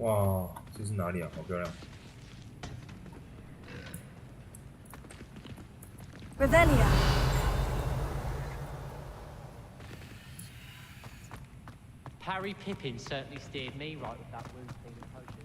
哇，这是哪里啊？好漂亮。Revelia. Harry Pippin certainly steered me right with that wound healing potion.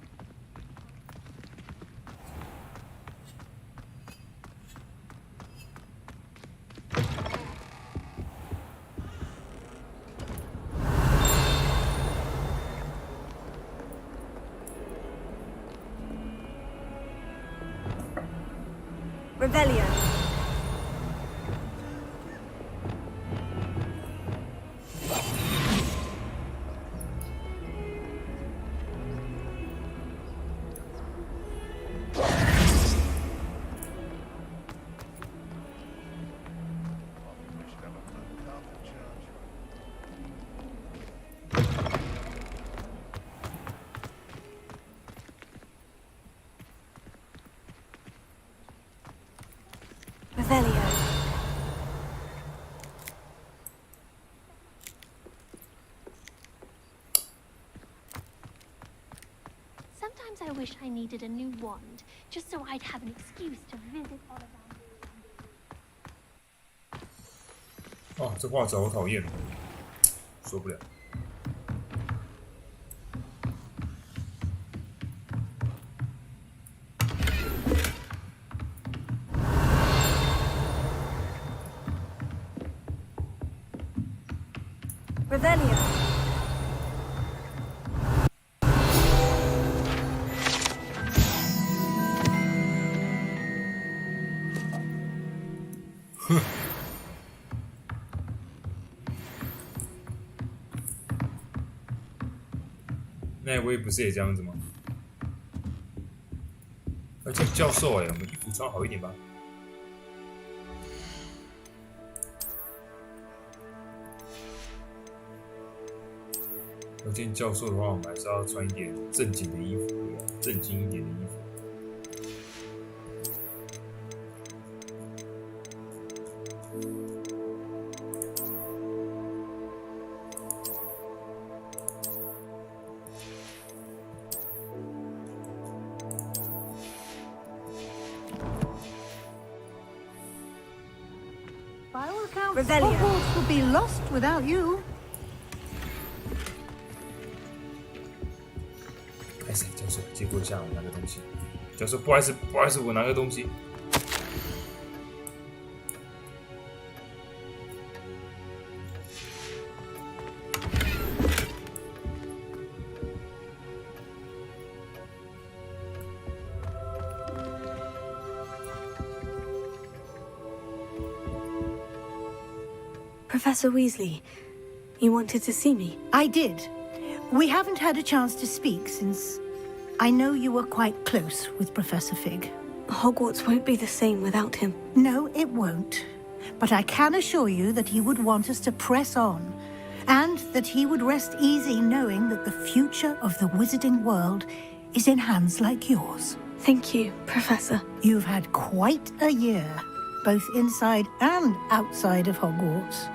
Revelia. Revelia. Sometimes I wish I needed a new wand, just so I'd have an excuse to visit Ollivander. 哦，这画质好讨厌，受不了。Revelia. Huh. 那位不是也这样子吗？而且教授我们衣服穿好一点吧。我见教授的话，我们还是要穿一点正经的衣服，正经一点的衣服。By all accounts, Revelia. Hogwarts would be lost without you. 哎，教授，借过一下，我拿个东西。教授，不好意思，不好意思，我拿个东西。Professor Weasley, you wanted to see me? I did. We haven't had a chance to speak since I know you were quite close with Professor Fig. Hogwarts won't be the same without him. No, it won't. But I can assure you that he would want us to press on, and that he would rest easy knowing that the future of the wizarding world is in hands like yours. Thank you, Professor. You've had quite a year, both inside and outside of Hogwarts.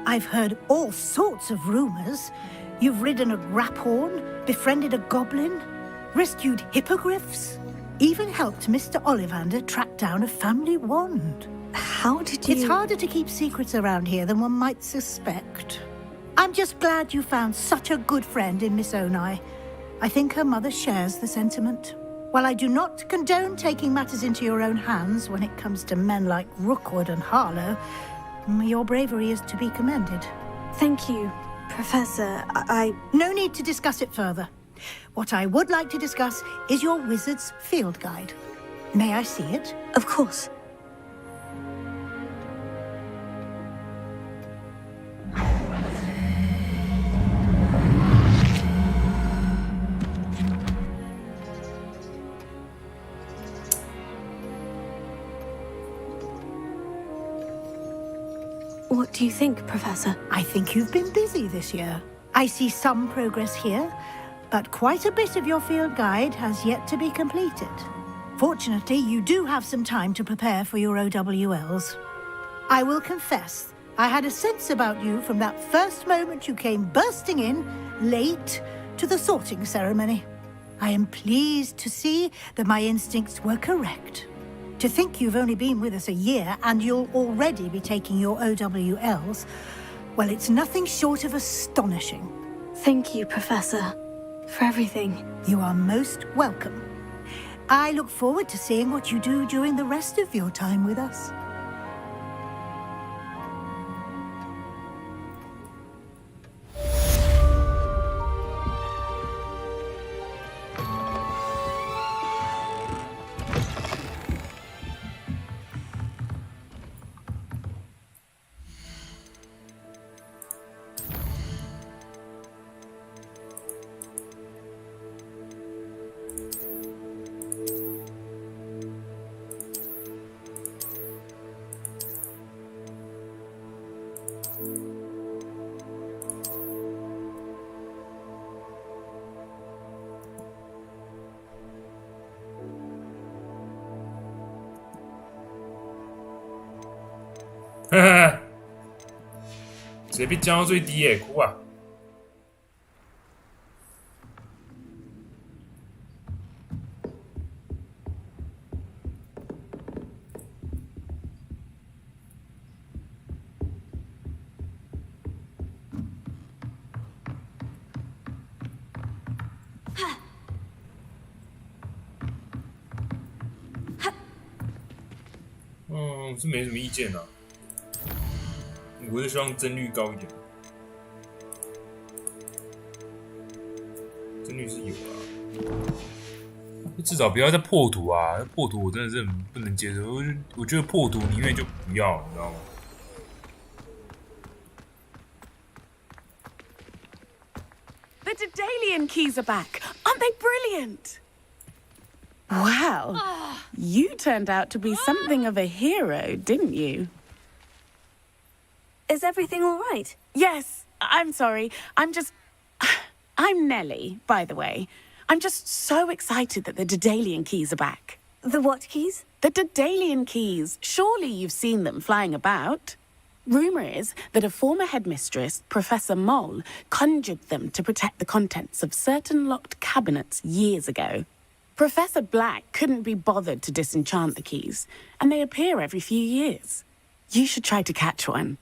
I've heard all sorts of rumors. You've ridden a graphorn, befriended a goblin, rescued hippogriffs, even helped Mr. Ollivander track down a family wand. How did you... It's harder to keep secrets around here than one might suspect. I'm just glad you found such a good friend in Miss Onai. I think her mother shares the sentiment. While I do not condone taking matters into your own hands when it comes to men like Rookwood and Harlow, your bravery is to be commended. Thank you, Professor. No need to discuss it further. What I would like to discuss is your wizard's field guide. May I see it? Of course. What do you think, Professor? I think you've been busy this year. I see some progress here, but quite a bit of your field guide has yet to be completed. Fortunately, you do have some time to prepare for your OWLs. I will confess, I had a sense about you from that first moment you came bursting in, late, to the sorting ceremony. I am pleased to see that my instincts were correct. To think you've only been with us a year and you'll already be taking your OWLs, well, it's nothing short of astonishing. Thank you, Professor, for everything. You are most welcome. I look forward to seeing what you do during the rest of your time with us. 哈哈，直接被降到最低耶，哭啊！是没什么意见啊，我是希望帧率高一点，帧率是有啊，至少不要再破图啊！破图我真的是很不能接受，我觉得破图宁愿就不要，你知道吗？ The Daedalian keys are back. Aren't they brilliant? Wow. You turned out to be something of a hero, didn't you? Is everything all right? Yes. I'm sorry. I'm Nellie, by the way. I'm just so excited that the Daedalian keys are back. The what keys? The Daedalian keys. Surely you've seen them flying about. Rumour is that a former headmistress, Professor Mole, conjured them to protect the contents of certain locked cabinets years ago. Professor Black couldn't be bothered to disenchant the keys, and they appear every few years. You should try to catch one.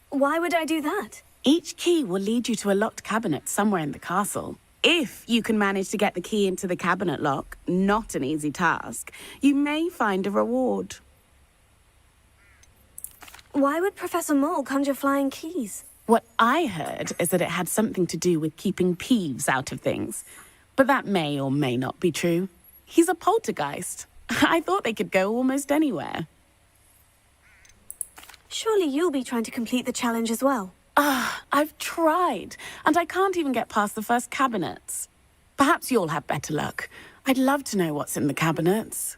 Why would I do that? Each key will lead you to a locked cabinet somewhere in the castle. If you can manage to get the key into the cabinet lock, not an easy task, you may find a reward. Why would Professor Mole conjure flying keys? What I heard is that it had something to do with keeping Peeves out of things. But that may or may not be true. He's a poltergeist. I thought they could go almost anywhere. Surely you'll be trying to complete the challenge as well. I've tried, and I can't even get past the first cabinets. Perhaps you'll have better luck. I'd love to know what's in the cabinets.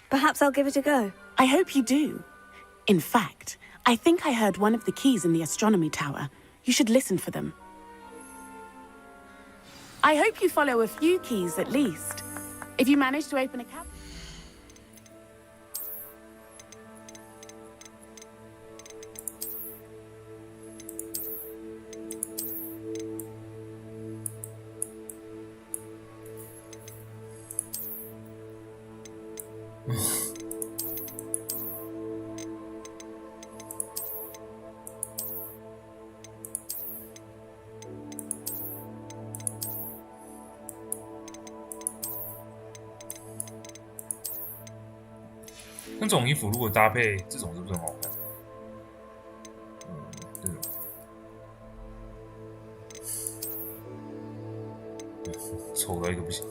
Perhaps I'll give it a go. I hope you do. In fact, I think I heard one of the keys in the astronomy tower. You should listen for them. I hope you follow a few keys at least. If you manage to open a cabinet...那这种衣服如果搭配这种是不是很好看？这种丑到一个不行。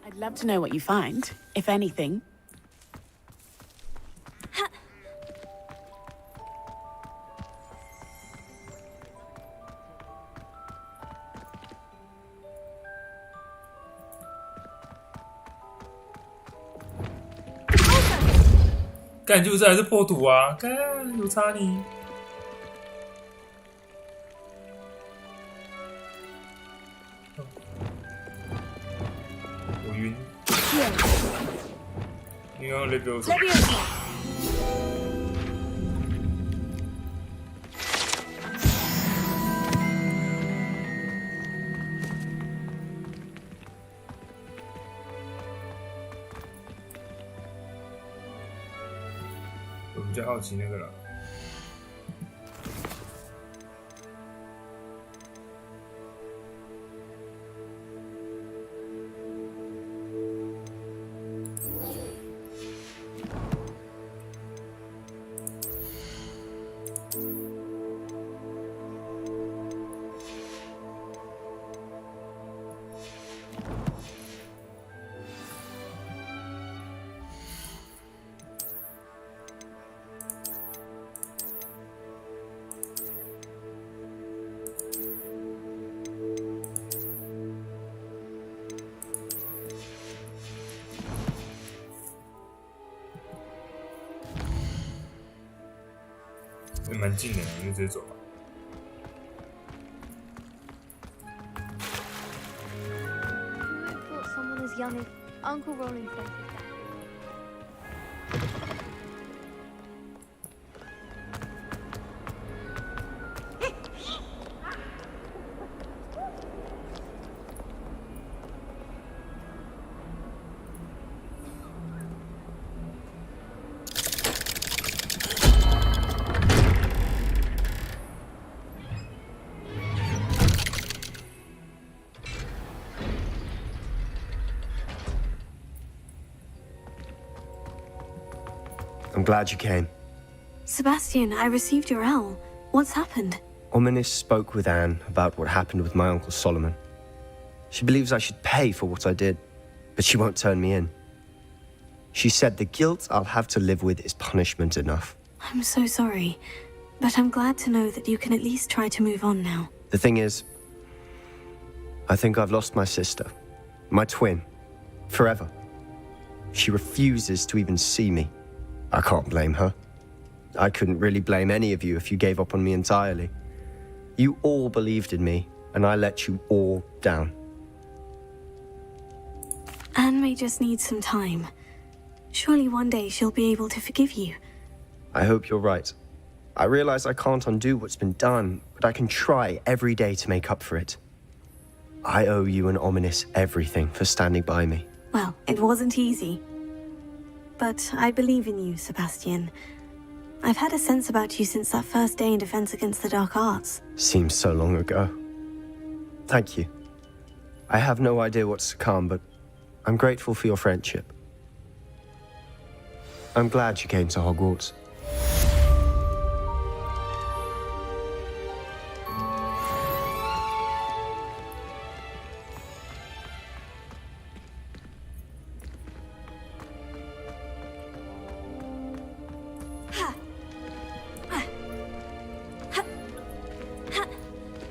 I'd love to know what you find, if anything. 干就是还是破土啊！干有差你。晕。你刚刚 level 什么？ 我比较好奇那个了。也蛮近的，我就直接走吧。 Thought someone as young as Uncle Rolling Stones did that. I'm glad you came. Sebastian, I received your owl. What's happened? Ominis spoke with Anne about what happened with my Uncle Solomon. She believes I should pay for what I did, but she won't turn me in. She said the guilt I'll have to live with is punishment enough. I'm so sorry, but I'm glad to know that you can at least try to move on now. The thing is, I think I've lost my sister, my twin, forever. She refuses to even see me. I can't blame her. I couldn't really blame any of you if you gave up on me entirely. You all believed in me, and I let you all down. Anne may just need some time. Surely one day she'll be able to forgive you. I hope you're right. I realize I can't undo what's been done, but I can try every day to make up for it. I owe you and Ominis everything for standing by me. Well, it wasn't easy. But I believe in you, Sebastian. I've had a sense about you since that first day in Defense Against the Dark Arts. Seems so long ago. Thank you. I have no idea what's to come, but I'm grateful for your friendship. I'm glad you came to Hogwarts.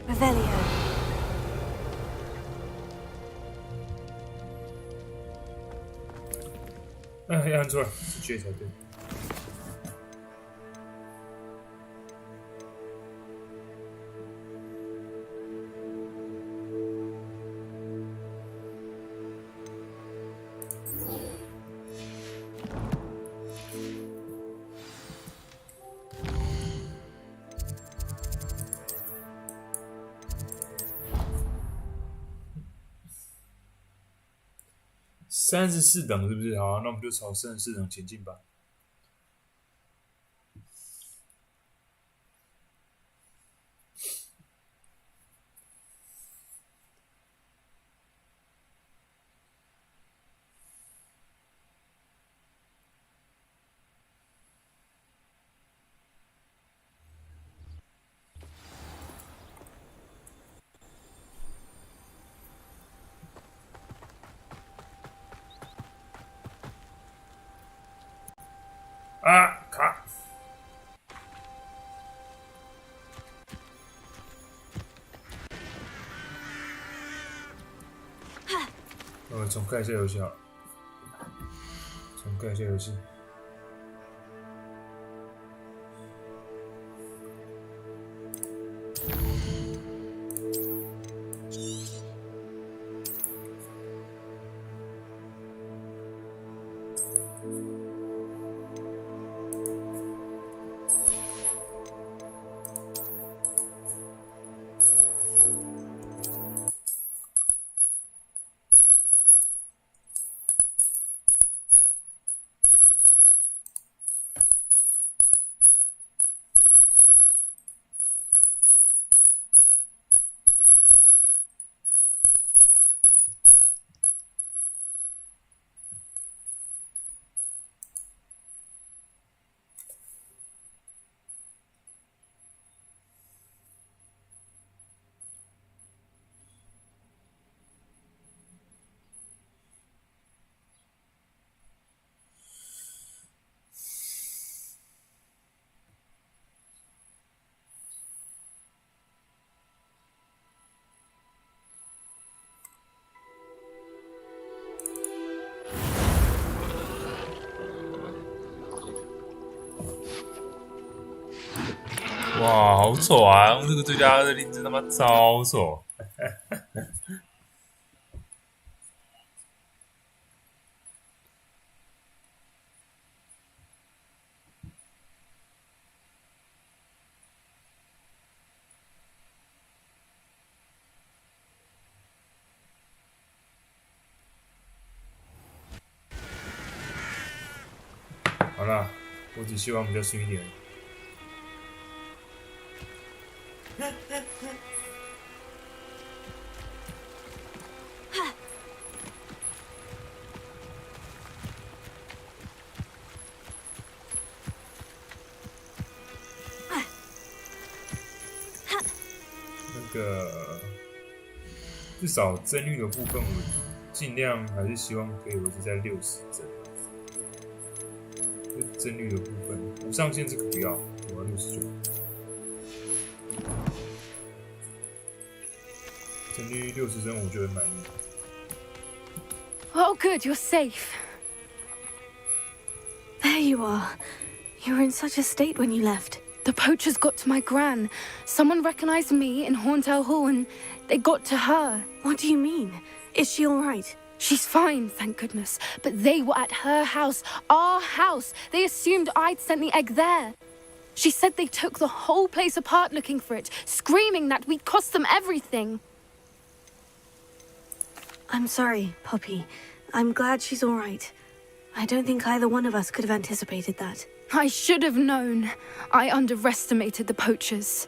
Revelio. 要按错了，是 J 才对。34等是不是？好、啊，那我们就朝34等前进吧。啊，卡！我重开一下游戏好了，重开一下游戏。哇，好丑啊！用这个最佳设定真他妈超丑。好啦，我只希望比较顺一点。那个，至少帧率的部分，我尽量还是希望可以维持在60帧。帧率的部分，无上限这个不要，我要60就好。帧率60帧，我觉得满意。Oh, good, you're safe. There you are. You were in such a state when you left. The poachers got to my gran. Someone recognized me in Horntail Hall and they got to her. What do you mean? Is she all right? She's fine, thank goodness. But they were at her house, our house. They assumed I'd sent the egg there. She said they took the whole place apart looking for it, screaming that we'd cost them everything. I'm sorry, Poppy. I'm glad she's all right. I don't think either one of us could have anticipated that. I should have known. I underestimated the poachers.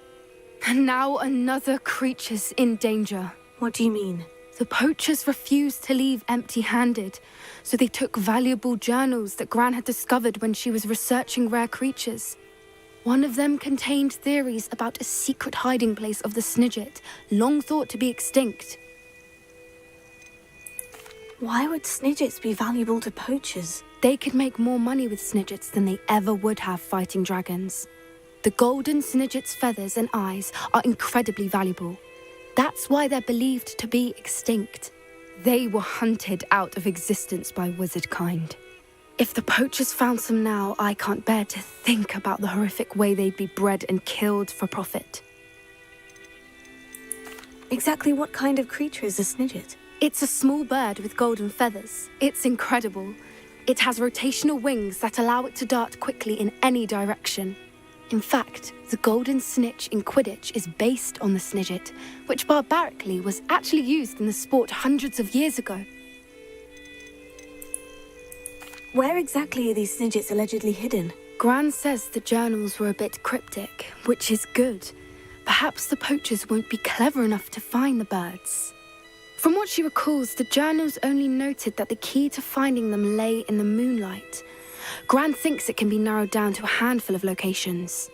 And now another creature's in danger. What do you mean? The poachers refused to leave empty-handed, so they took valuable journals that Gran had discovered when she was researching rare creatures. One of them contained theories about a secret hiding place of the Snidget, long thought to be extinct. Why would Snidgets be valuable to poachers? They could make more money with Snidgets than they ever would have fighting dragons. The golden Snidget's feathers and eyes are incredibly valuable. That's why they're believed to be extinct. They were hunted out of existence by wizard kind. If the poachers found some now, I can't bear to think about the horrific way they'd be bred and killed for profit. Exactly what kind of creature is a Snidget? It's a small bird with golden feathers. It's incredible. It has rotational wings that allow it to dart quickly in any direction. In fact, the golden snitch in Quidditch is based on the Snidget, which barbarically was actually used in the sport hundreds of years ago. Where exactly are these Snidgets allegedly hidden? Gran says the journals were a bit cryptic, which is good. Perhaps the poachers won't be clever enough to find the birds. From what she recalls, the journals only noted that the key to finding them lay in the moonlight. Gran thinks it can be narrowed down to a handful of locations.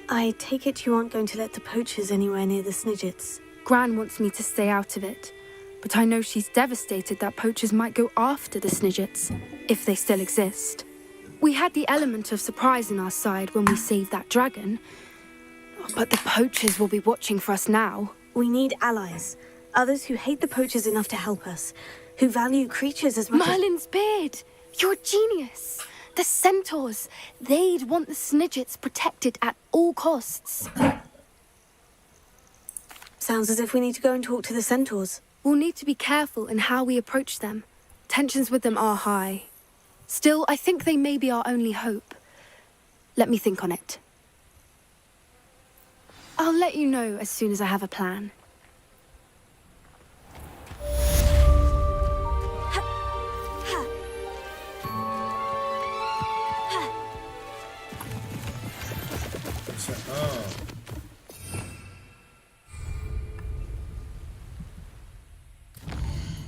I take it you aren't going to let the poachers anywhere near the Snidgets. Gran wants me to stay out of it, but I know she's devastated that poachers might go after the Snidgets, if they still exist. We had the element of surprise on our side when we saved that dragon, but the poachers will be watching for us now. We need allies. Others who hate the poachers enough to help us. Who value creatures as much Merlin's beard! You're a genius! The centaurs! They'd want the Snidgets protected at all costs. Sounds as if we need to go and talk to the centaurs. We'll need to be careful in how we approach them. Tensions with them are high. Still, I think they may be our only hope. Let me think on it. I'll let you know as soon as I have a plan.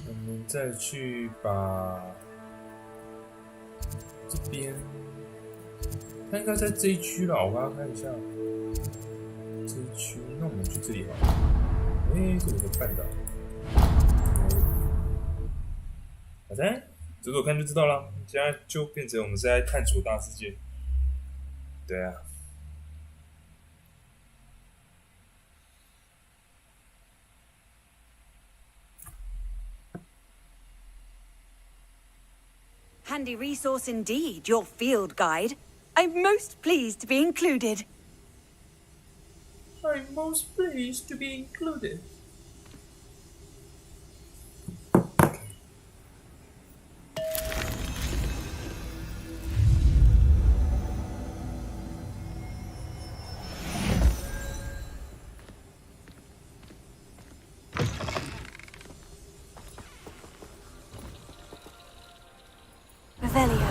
我们再去把这边，它应该在这一区了。我刚刚看一下这一区，那我们去这里好了。哎，这有个半岛。好的，走走看就知道了。现在就变成我们是在探索大世界。对啊。Handy resource indeed, your field guide. I'm most pleased to be included. I'm most pleased to be included. Revelio.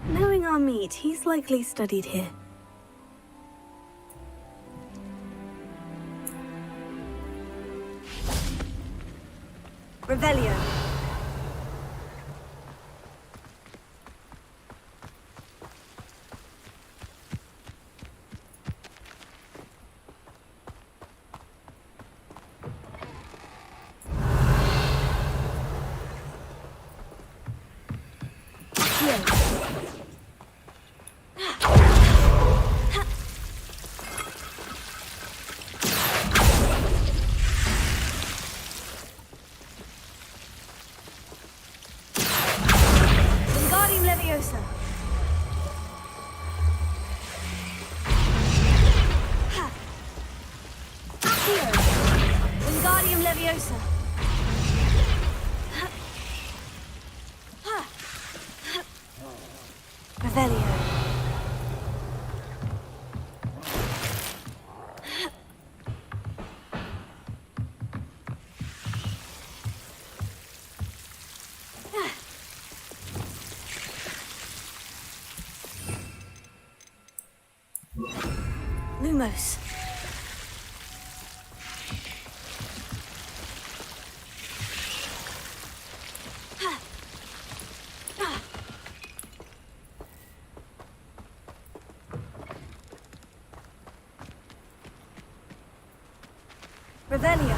Knowing our meet, he's likely studied here. Revelio. Wingardium Leviosa. Accio. Wingardium Leviosa. Revelio. Lumos. Revelio.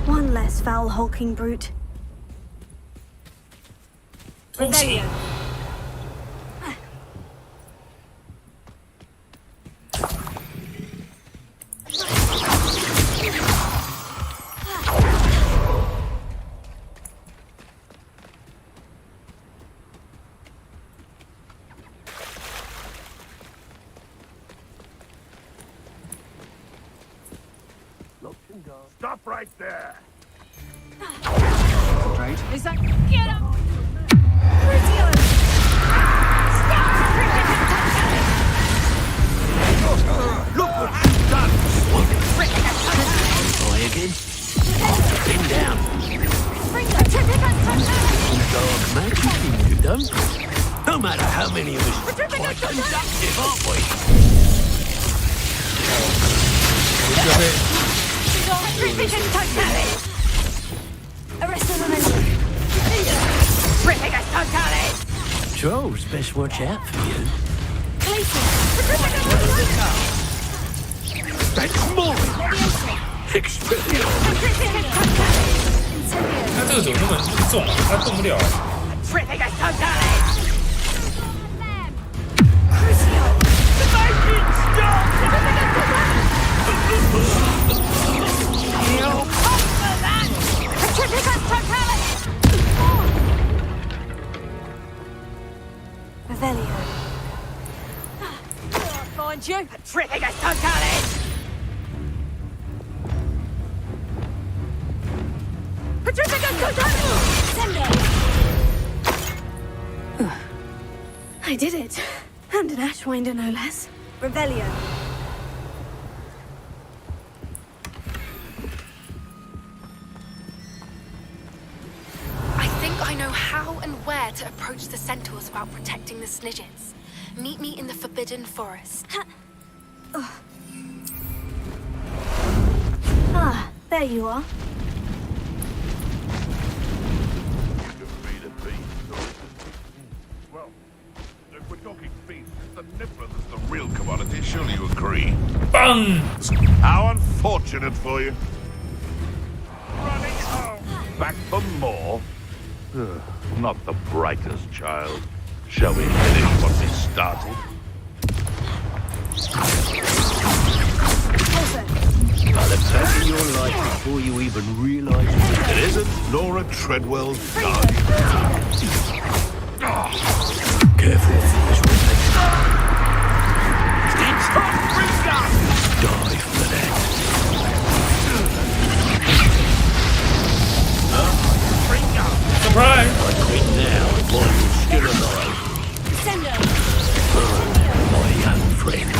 One less foul hulking brute. Revelio. Stop right there! Concentrate. Is that... Get up! Crucio! Look what you've done! Boy again. Bend down. Dog magic you've done. No matter how many of us, quite conductive, aren't we? Trolls best watch out for you. That's more! Experience! 他这个怎么那么重啊？他动不了。Crucio! Revelio. Find you, Petrificus Totalis! Petrificus Totalis! I did it. And an Ashwinder, no less. Revelio. I think I know how and where to approach the centaurs about protecting the Snidgets. Meet me in the Forbidden Forest. Ah, there you are. Well, if we're talking feast, it's the nibbler that's the real commodity. Surely you agree? Bang! How unfortunate for you. Running home. Back for more? Not the brightest child. Shall we finish what we started? I'll attack your life before you even realize It isn't Laura Treadwell's guardian. Careful, foolish reflection. It's Confringa! Die for that. Surprise! I quit now while you're still alive. Sendo. My young friend.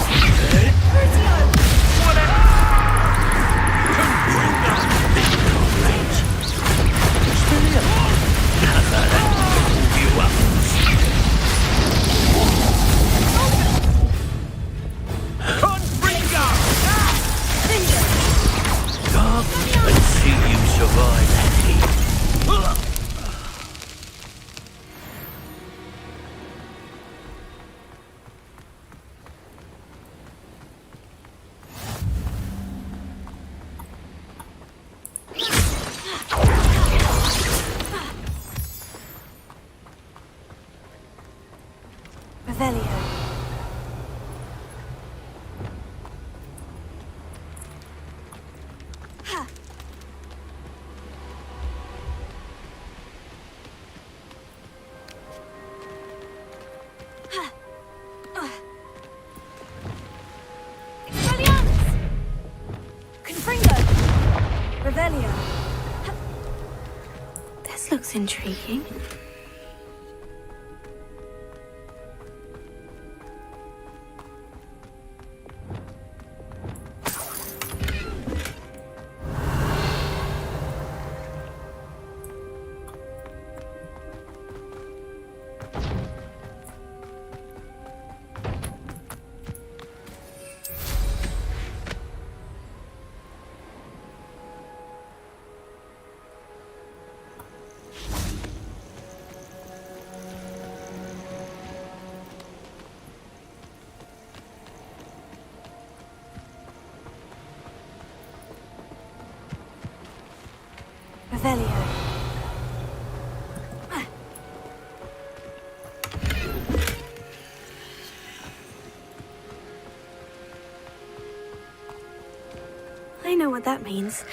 And see you survive that heat. Revelio. Revelio. This looks intriguing. Revelio. I know what that means.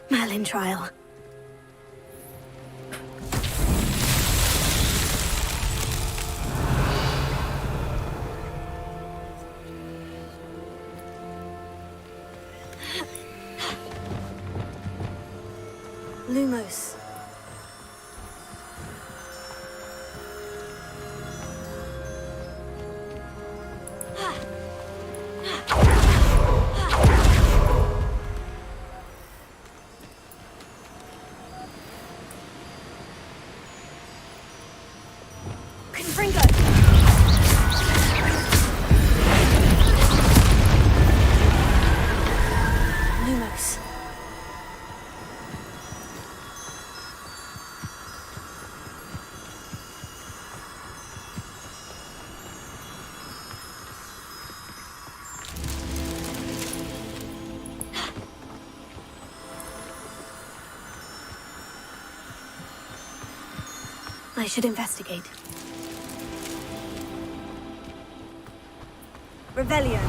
Merlin trial. Lumos. Confringo. Lumos. I should investigate. Revelio.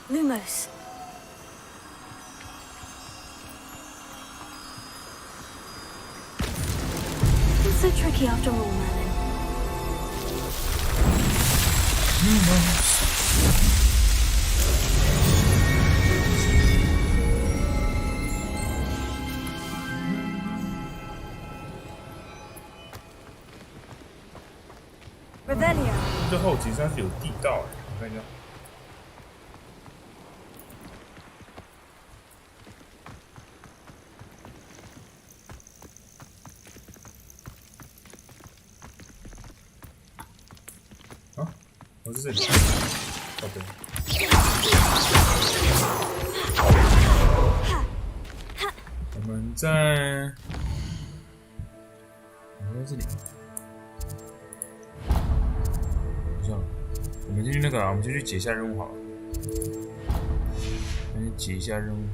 Lumos. It's so tricky after all, Merlin. Revelio. 这后其实它是有地道的，我看一下。啊，我是这里。OK。我们在这里。我们就去那个，我们就去解一下任务好了。我们解一下任务。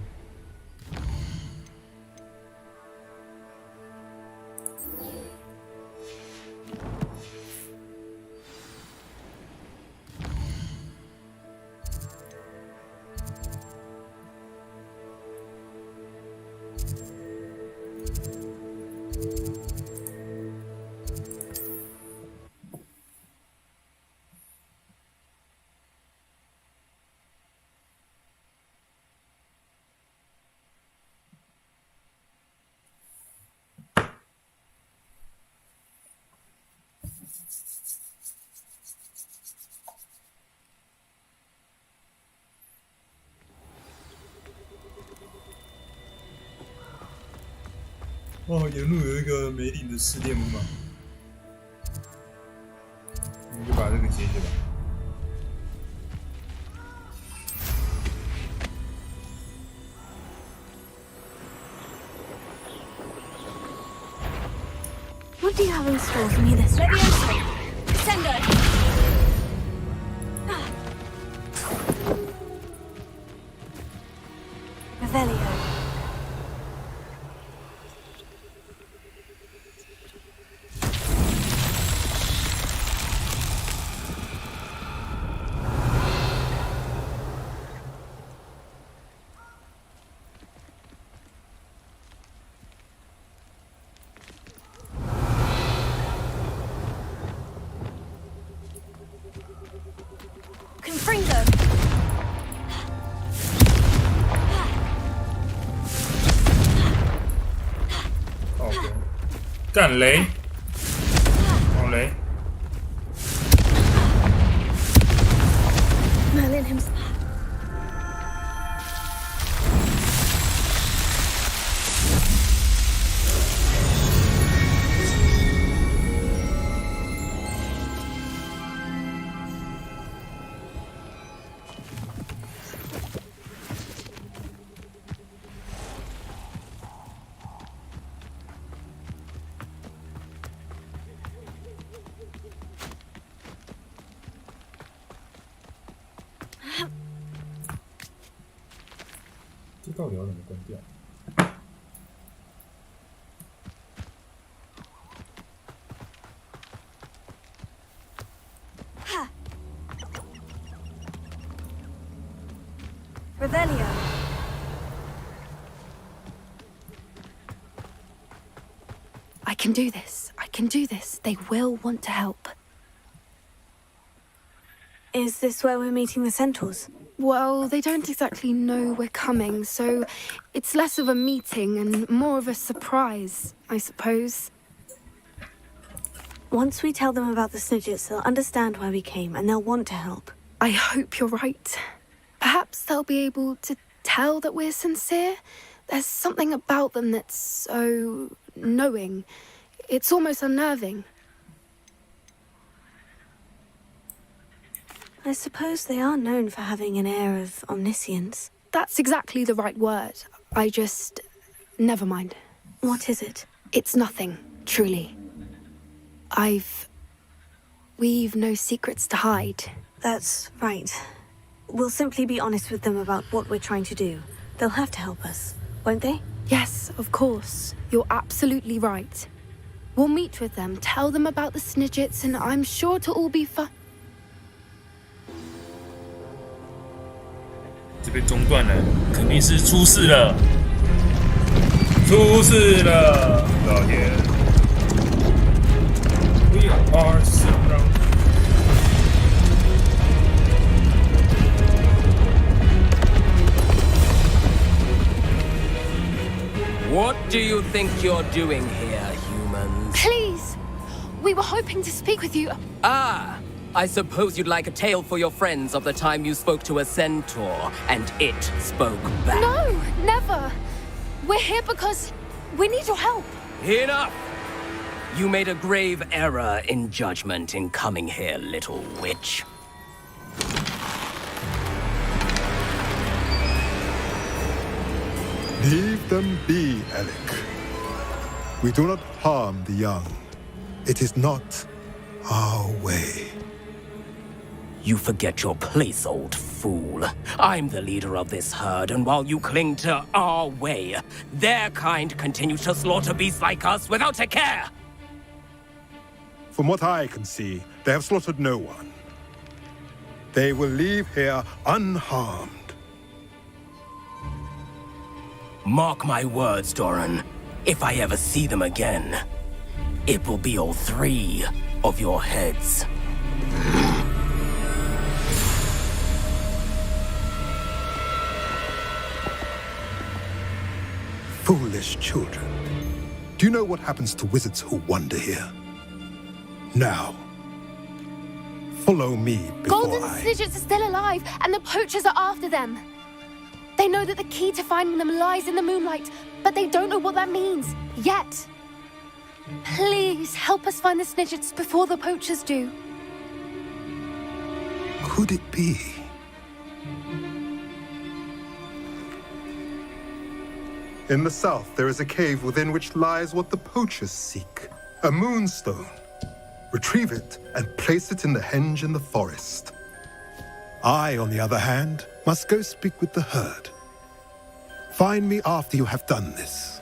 哦，沿路有一个梅林的试炼木马，我们就把这个解解吧。What do you have in store for me this week? Sendo. Revelio. Confringo. OK， 干雷，好雷。Merlin himself. Huh? 这到底要怎么关掉？ Revelio. I can do this. I can do this. They will want to help. Is this where we're meeting the centaurs? Well, they don't exactly know we're coming, so it's less of a meeting and more of a surprise, I suppose. Once we tell them about the Snidgets, they'll understand why we came and they'll want to help. I hope you're right. Perhaps they'll be able to tell that we're sincere. There's something about them that's so knowing. It's almost unnerving. I suppose they are known for having an air of omniscience. That's exactly the right word. I just... never mind. What is it? It's nothing, truly. We've no secrets to hide. That's right. We'll simply be honest with them about what we're trying to do. They'll have to help us, won't they? Yes, of course. You're absolutely right. We'll meet with them, tell them about the Snidgets, and I'm sure to all be fine. 这边中断了，肯定是出事了，出事了！老天 ，We are surrounded. What do you think you're doing here, humans? Please! We were hoping to speak with you. Ah, I suppose you'd like a tale for your friends of the time you spoke to a centaur and it spoke back. No, never. We're here because we need your help. Enough! You made a grave error in judgment in coming here, little witch. Leave them be, Alec. We do not harm the young. It is not our way. You forget your place, old fool. I'm the leader of this herd, and while you cling to our way, their kind continue to slaughter beasts like us without a care! From what I can see, they have slaughtered no one. They will leave here unharmed. Mark my words, Doran. If I ever see them again, it will be all 3 of your heads. Foolish children. Do you know what happens to wizards who wander here? Now, follow me before Golden Snidgets are still alive, and the poachers are after them. They know that the key to finding them lies in the moonlight, but they don't know what that means, yet. Please, help us find the Snidgets before the poachers do. Could it be? In the south, there is a cave within which lies what the poachers seek. A moonstone. Retrieve it and place it in the henge in the forest. I, on the other hand, must go speak with the herd. Find me after you have done this.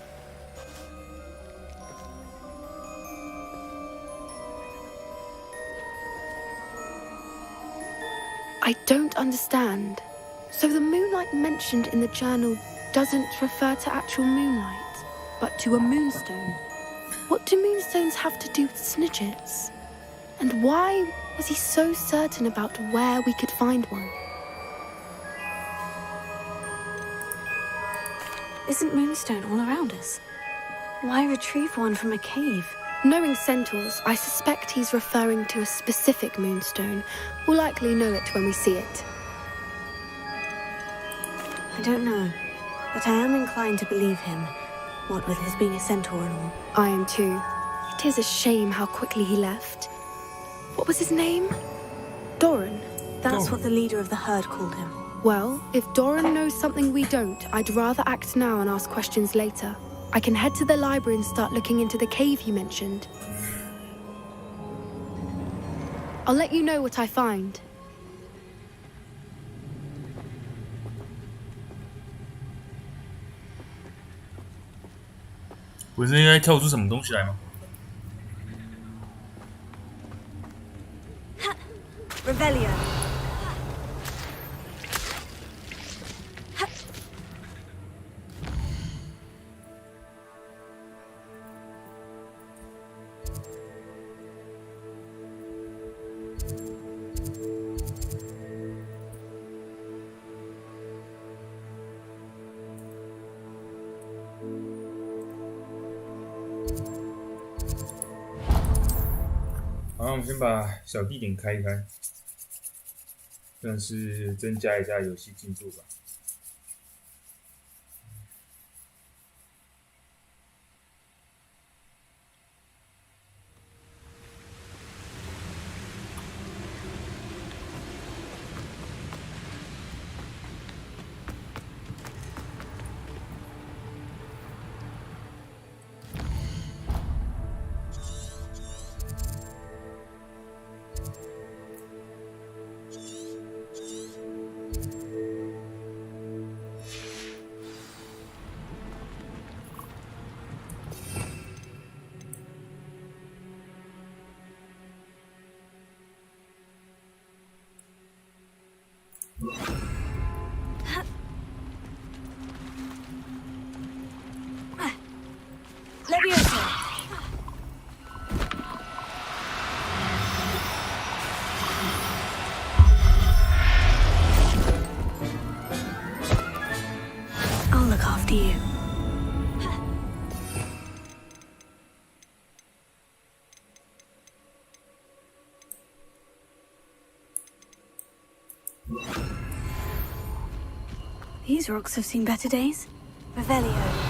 I don't understand. So the moonlight mentioned in the journal doesn't refer to actual moonlight, but to a moonstone. What do moonstones have to do with Snidgets? And why was he so certain about where we could find one? Isn't Moonstone all around us? Why retrieve one from a cave? Knowing centaurs, I suspect he's referring to a specific moonstone. We'll likely know it when we see it. I don't know, but I am inclined to believe him, what with his being a centaur and all. I am too. It is a shame how quickly he left. What was his name? Doran. That's what the leader of the herd called him. Well, if Doran knows something we don't, I'd rather act now and ask questions later. I can head to the library and start looking into the cave you mentioned. I'll let you know what I find.不是应该跳出什么东西来吗？ Revelio.好，我们先把小地点开一开，算是增加一下游戏进度吧。after you. These rocks have seen better days. Revelio.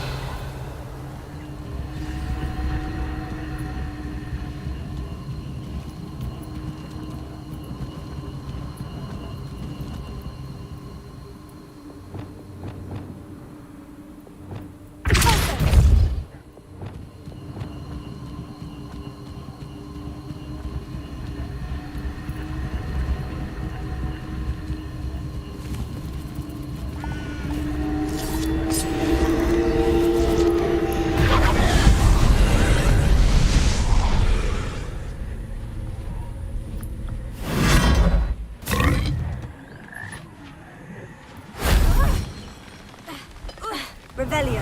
Revelio.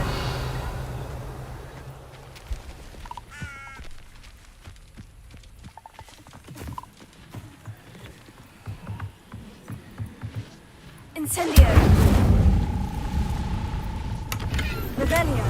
Incendio. Revelio.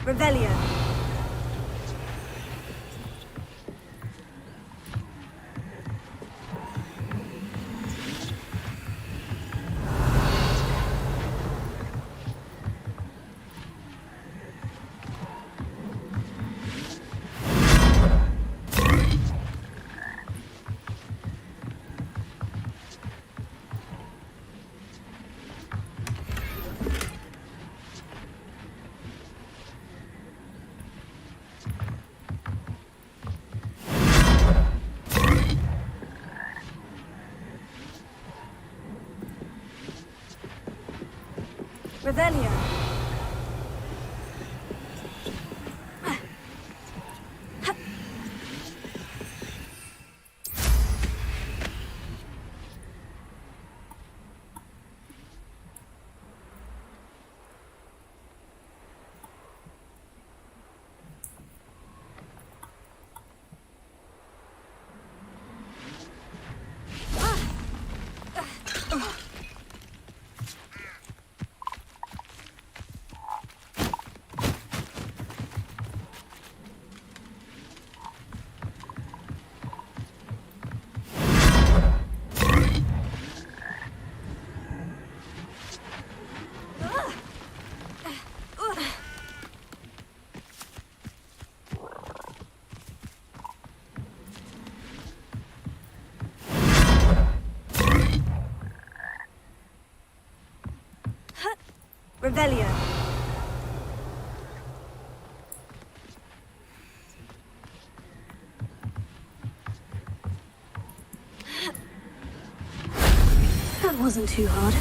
Revelio. Revelio. Revelio. That wasn't too hard.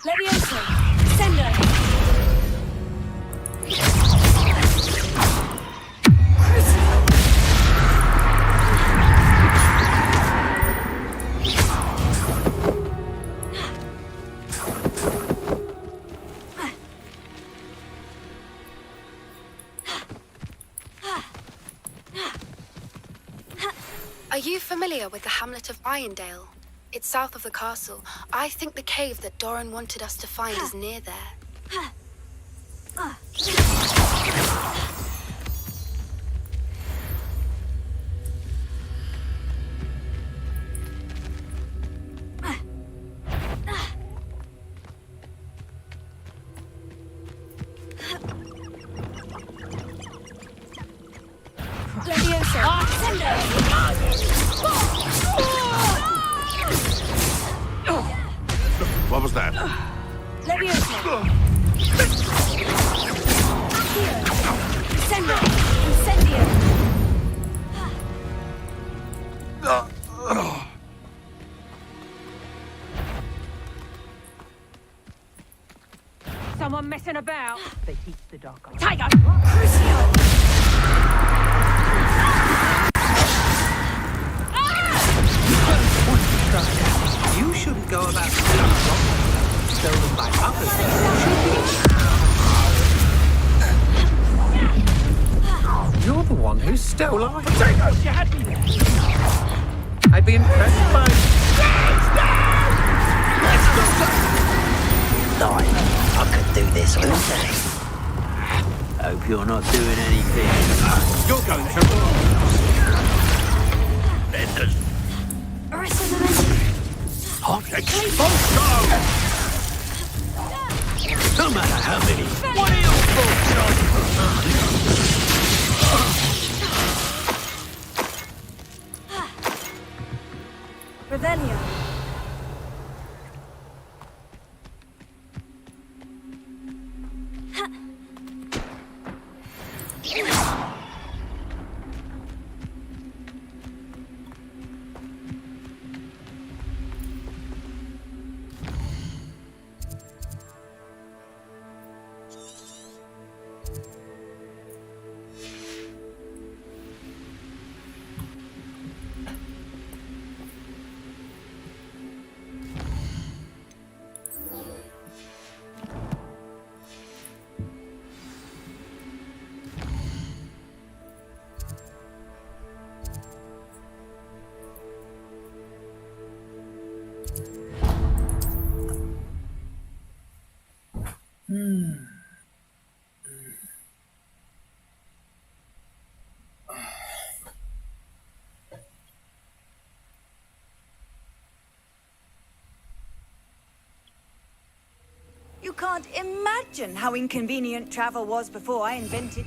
Levioso! Sendo! Crucifix! you familiar with the hamlet of Irondale? It's south of the castle. I think the cave that Doran wanted us to find is near there. What was that? Someone messing about? They teach the dark arts. Tiger! You shouldn't go about stealing stolen by others. You're the one who stole our potatoes. You had me there. I'd be impressed by... Like, I could do this all day. Hope you're not doing anything. You're going to... Let's... Hot exposure! No matter how many... What are your thoughts on... Revelio. You can't imagine how inconvenient travel was before I invented...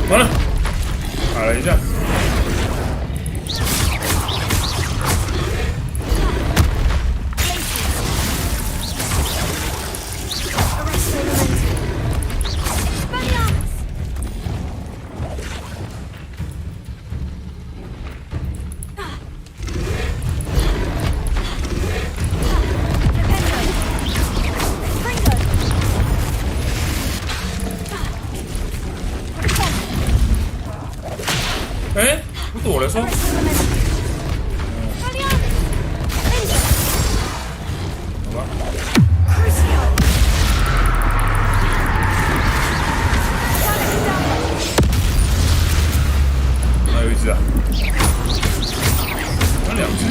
完了，打了一下。哎，不躲了说。好吧。还有一只啊，还有两只。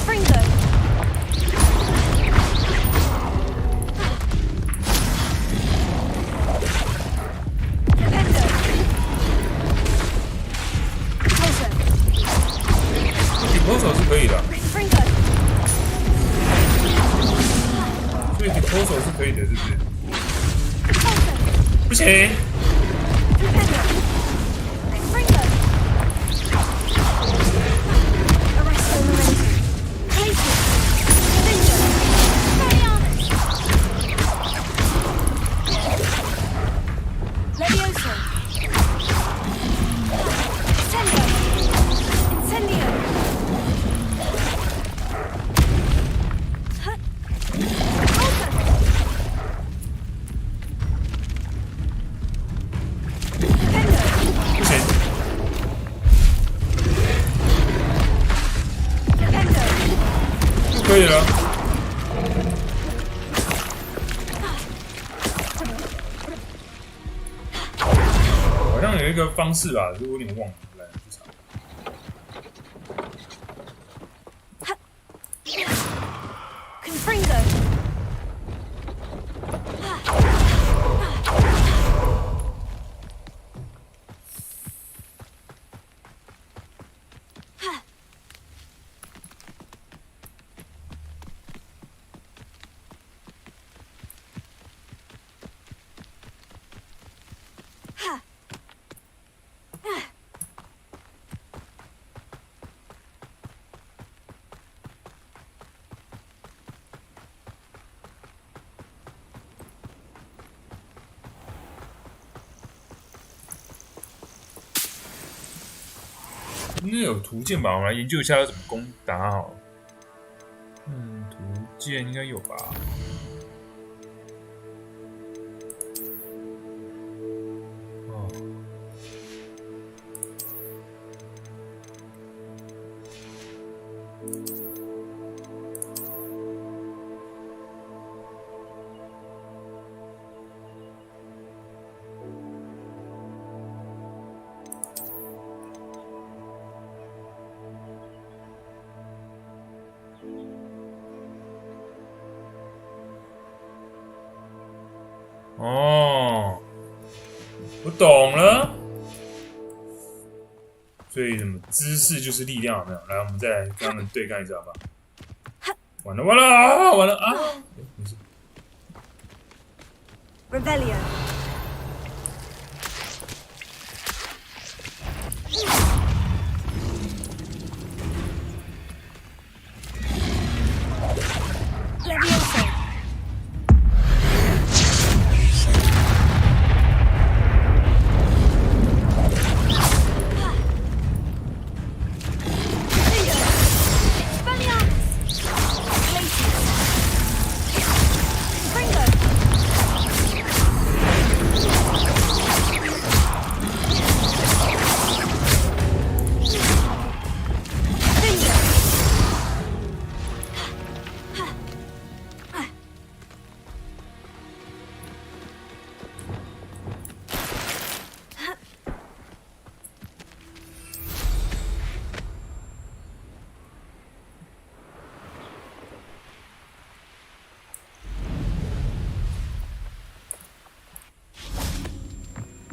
Springo! 手是可以的，所以抠手是可以的，是不是？不行。可以了。好像有一个方式吧，就有点忘了，来去查。应该有图鉴吧？我们来研究一下要怎么攻打好。图鉴应该有吧？哦，我懂了。所以什么姿势就是力量，有没有？来，我们再来跟他们对干一下吧。完了完了啊！完了啊！没事。Revelio. Levioso.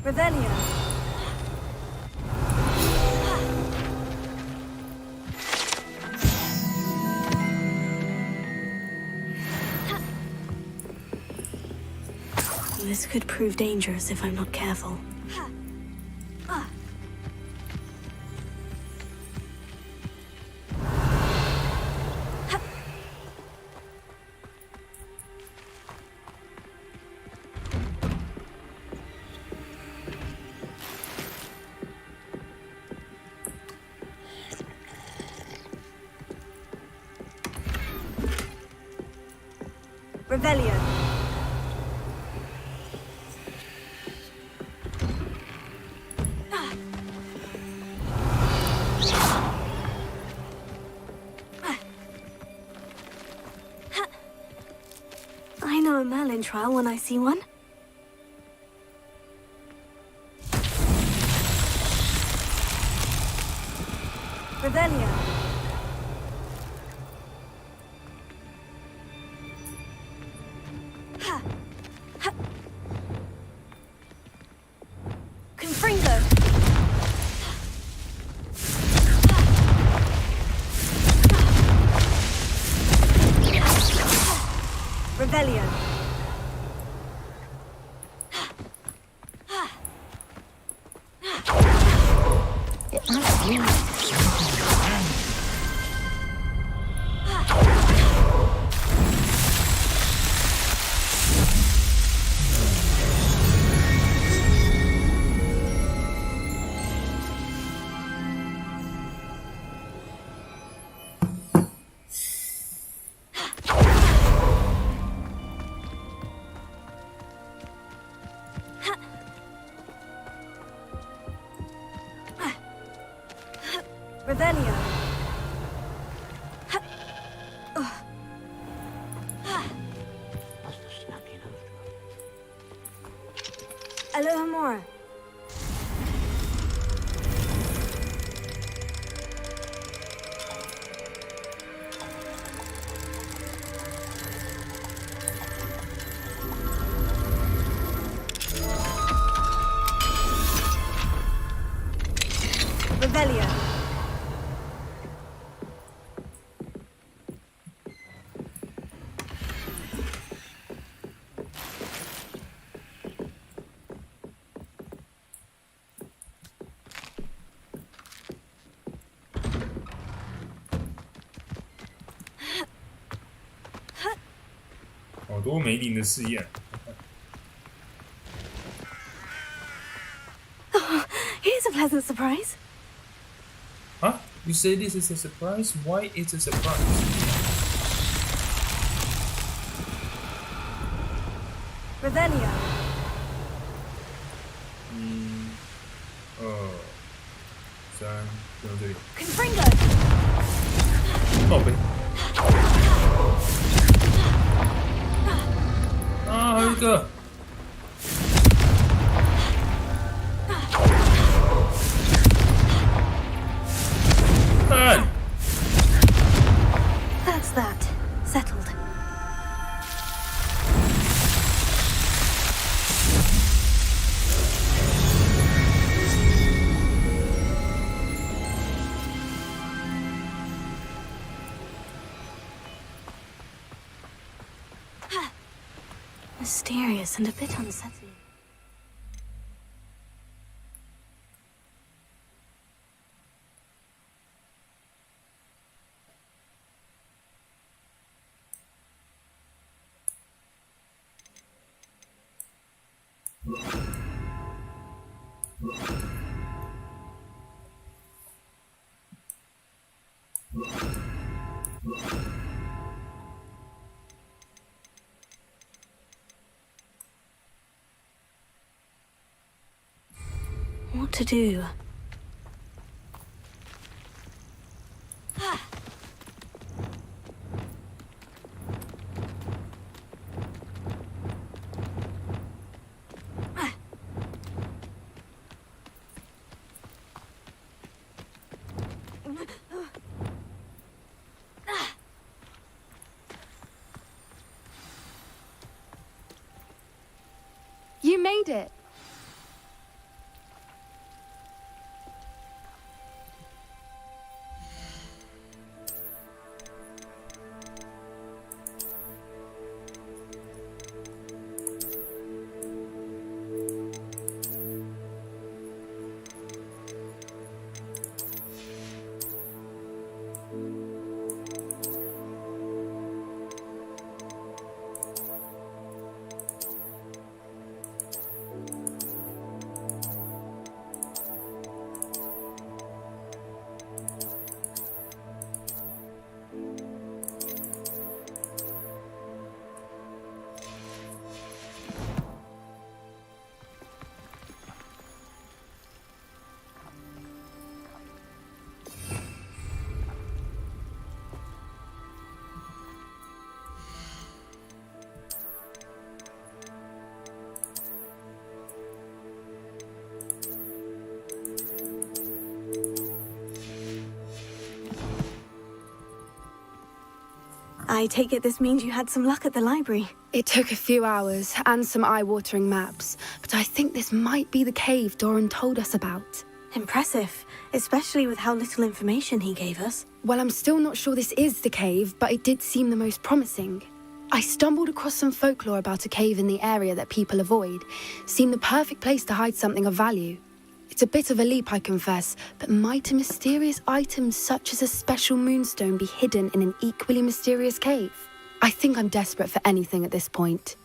Revelio. This could prove dangerous if I'm not careful. Revelio. I know a Merlin trial when I see one. Revelio. Confringo. Revelio. Revelio. Alohomora. Revelio.好多梅林的试验。Oh, here's a pleasant surprise. Huh? You say this is a surprise? Why is it a surprise? Revelio. 1、2、3，到这里。Confringo. 宝贝。啊，还有一个。看。That's that. Settled. Mysterious and a bit unsettling. What to do? You made it. I take it this means you had some luck at the library. It took a few hours and some eye-watering maps, but I think this might be the cave Doran told us about. Impressive, especially with how little information he gave us. Well, I'm still not sure this is the cave, but it did seem the most promising. I stumbled across some folklore about a cave in the area that people avoid. Seemed the perfect place to hide something of value. It's a bit of a leap, I confess, but might a mysterious item such as a special moonstone be hidden in an equally mysterious cave? I think I'm desperate for anything at this point.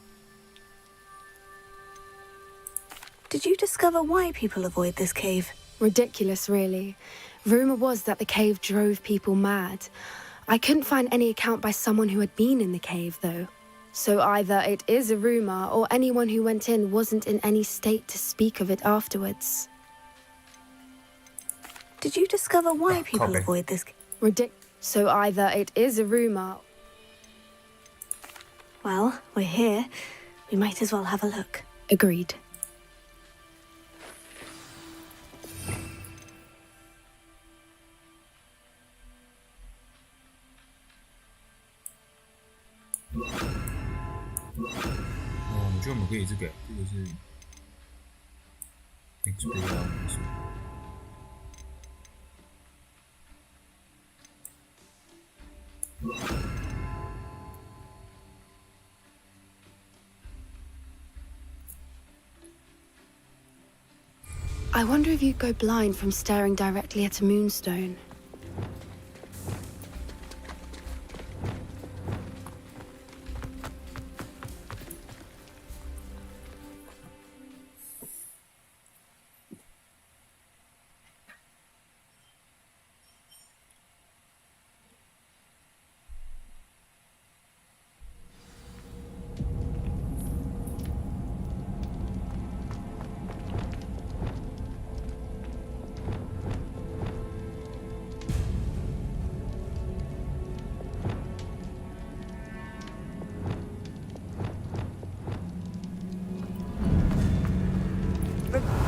Did you discover why people avoid this cave? Ridiculous, really. Rumor was that the cave drove people mad. I couldn't find any account by someone who had been in the cave, though. So either it is a rumor, or anyone who went in wasn't in any state to speak of it afterwards. Did you discover why people avoid this? So either it is a rumor. Well, we're here. We might as well have a look. Agreed.我觉得我们可以这个是 explore 元素。I wonder if you'd go blind from staring directly at a moonstone.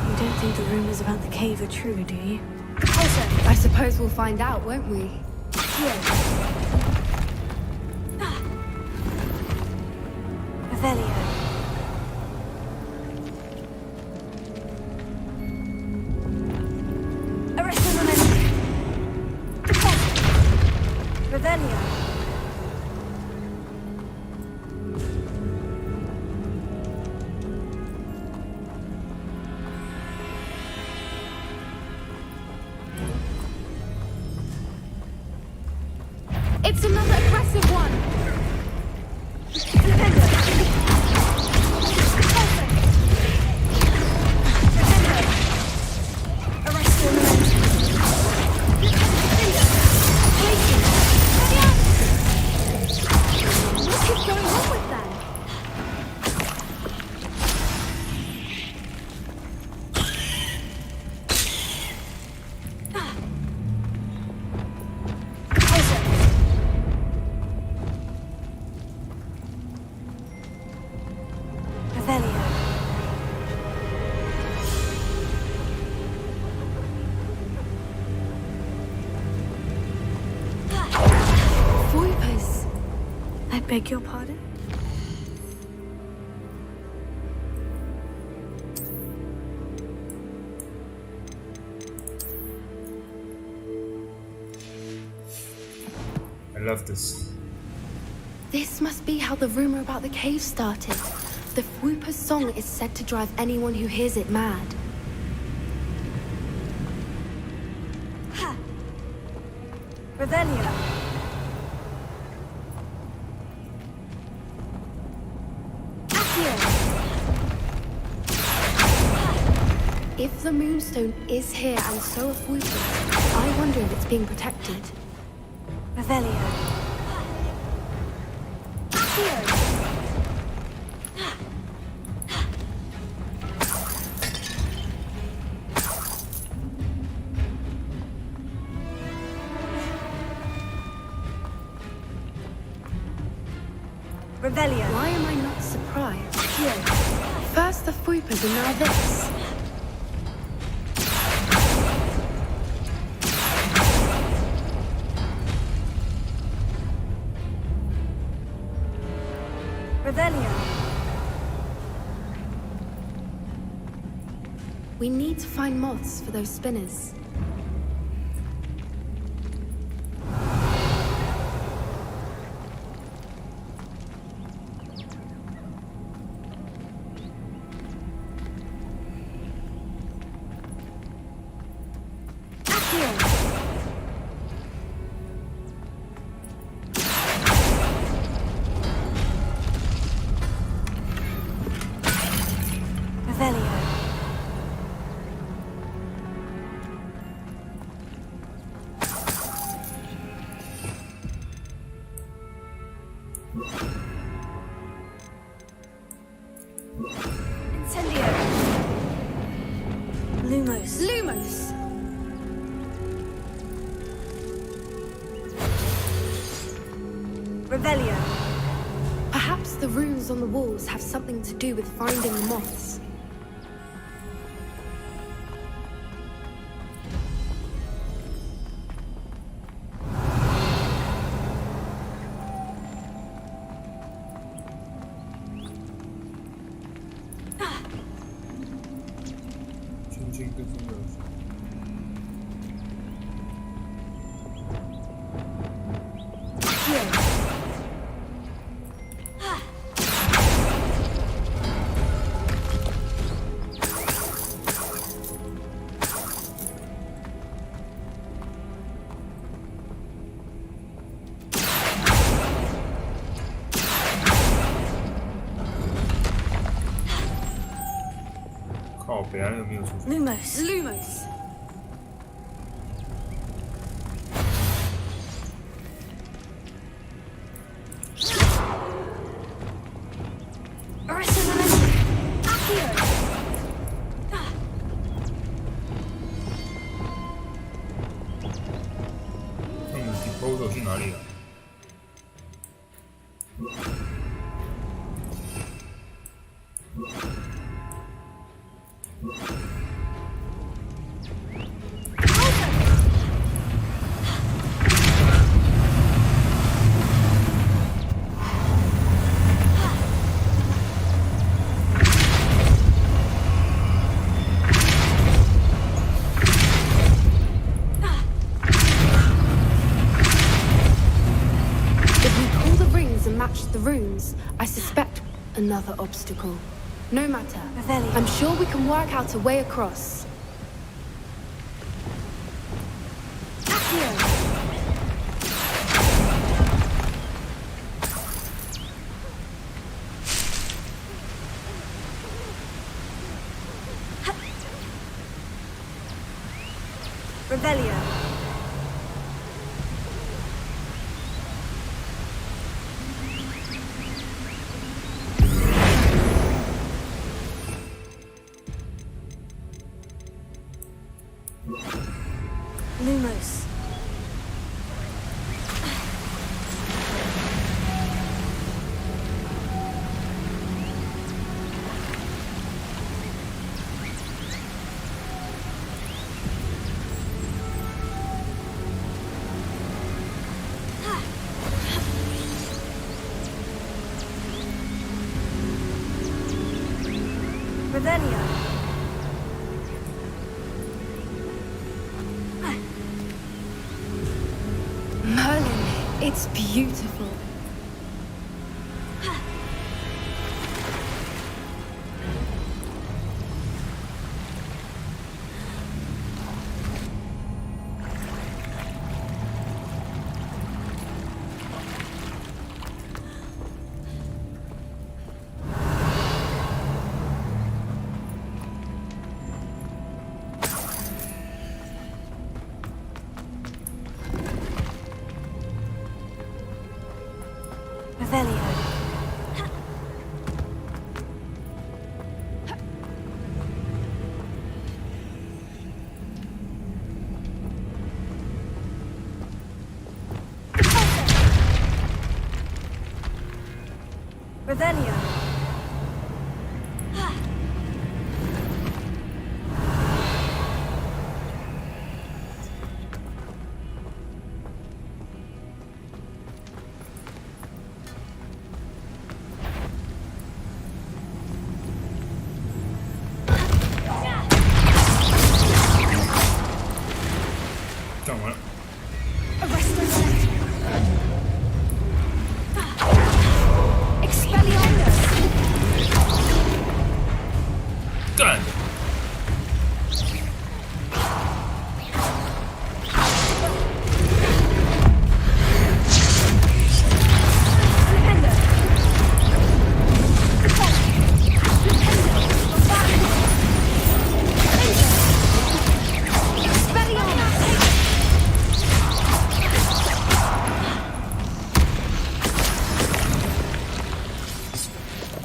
You don't think the rumors about the cave are true, do you? I suppose we'll find out, won't we? Revelio. Arresto Memento. Revelio. It's another aggressive one! What is going on with that? Voipers! I beg your pardon? I love this. This must be how the rumor about the cave started. The Whooper's song is said to drive anyone who hears it mad. Ha! Revelio. If the moonstone is here and so are Whoopers, I wonder if it's being protected. Revelio. Revelio. Why am I not surprised? First the Whoopers and now this. Revelio. We need to find moths for those spinners. Revelio. Perhaps the runes on the walls have something to do with finding the moths. Lumos. Lumos. Accio. 那么 disposal 去哪里了？The runes, I suspect another obstacle. No matter. Revelio. I'm sure we can work out a way across. Accio. Revelio. Lumos. Revelio. Merlin, it's beautiful. Revelio. Revelio.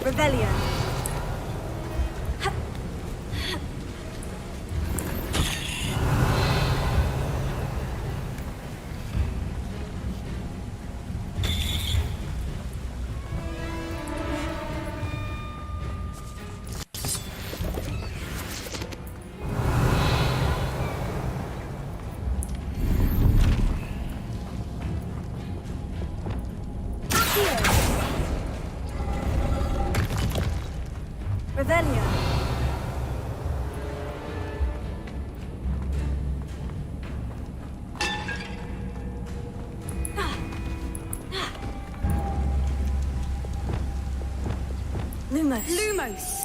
Revelio. Lumos. Lumos!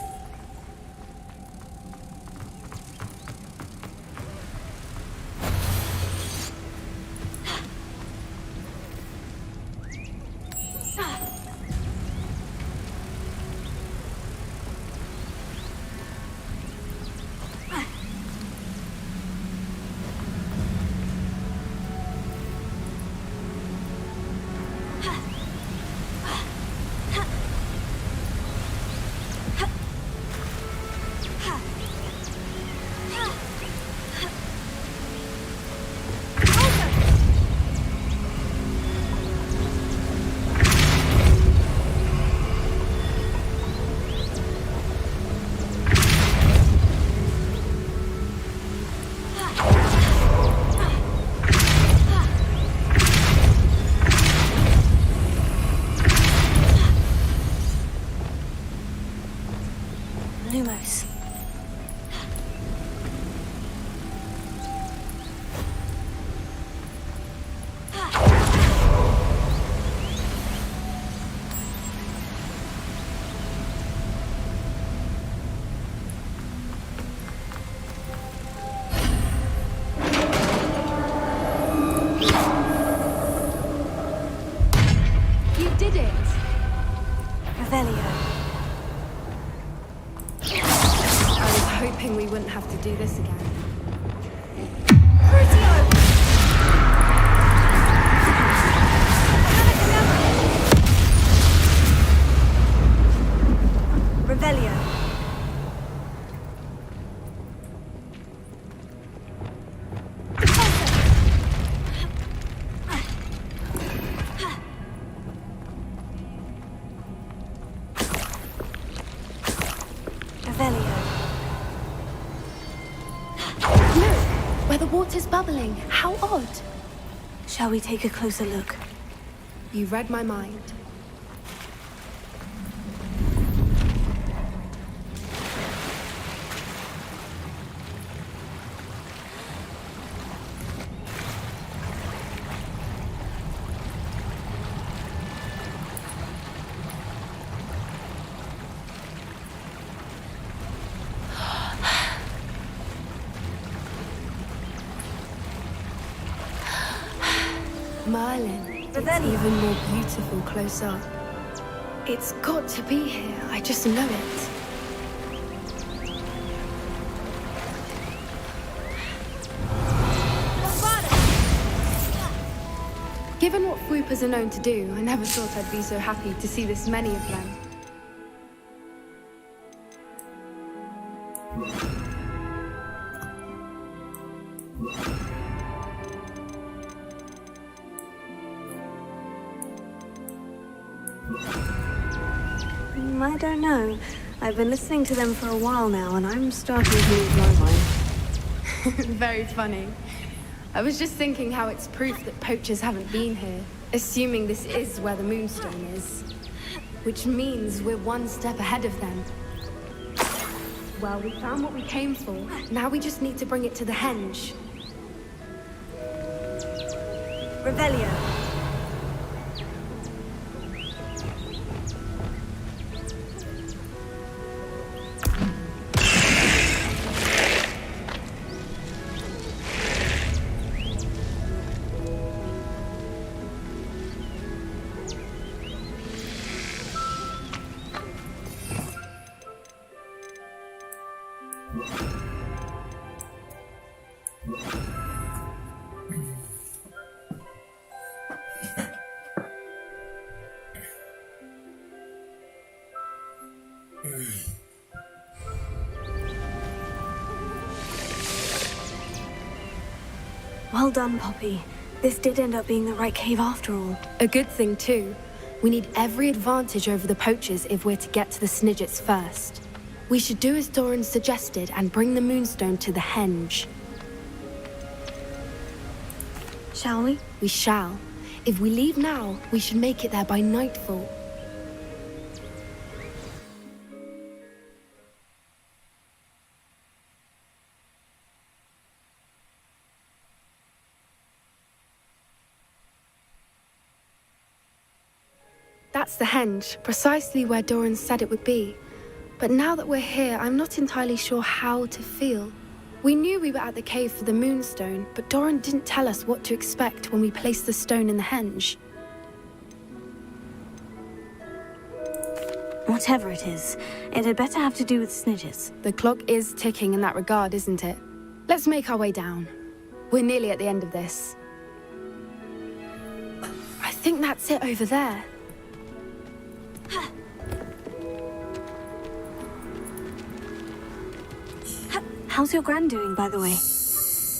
Lumos. You did it! Revelio. Hoping we wouldn't have to do this again. Revelio. Revelio. Where the water's bubbling. How odd. Shall we take a closer look? You read my mind. Merlin, it's even more beautiful close up. It's got to be here, I just know it. Given what Swoopers are known to do, I never thought I'd be so happy to see this many of them. I don't know. I've been listening to them for a while now, and I'm starting to lose my mind. Very funny. I was just thinking how it's proof that poachers haven't been here, assuming this is where the Moonstone is. Which means we're one step ahead of them. Well, we found what we came for. Now we just need to bring it to the henge. Revelio. Well done, Poppy. This did end up being the right cave after all. A good thing, too. We need every advantage over the poachers if we're to get to the Snidgets first. We should do as Doran suggested and bring the Moonstone to the henge. Shall we? We shall. If we leave now, we should make it there by nightfall. That That's the henge, precisely where Doran said it would be. But now that we're here, I'm not entirely sure how to feel. We knew we were at the cave for the moonstone, but Doran didn't tell us what to expect when we placed the stone in the henge. Whatever it is, it had better have to do with Snidgets. The clock is ticking in that regard, isn't it? Let's make our way down. We're nearly at the end of this. I think that's it over there. How's your Gran doing, by the way?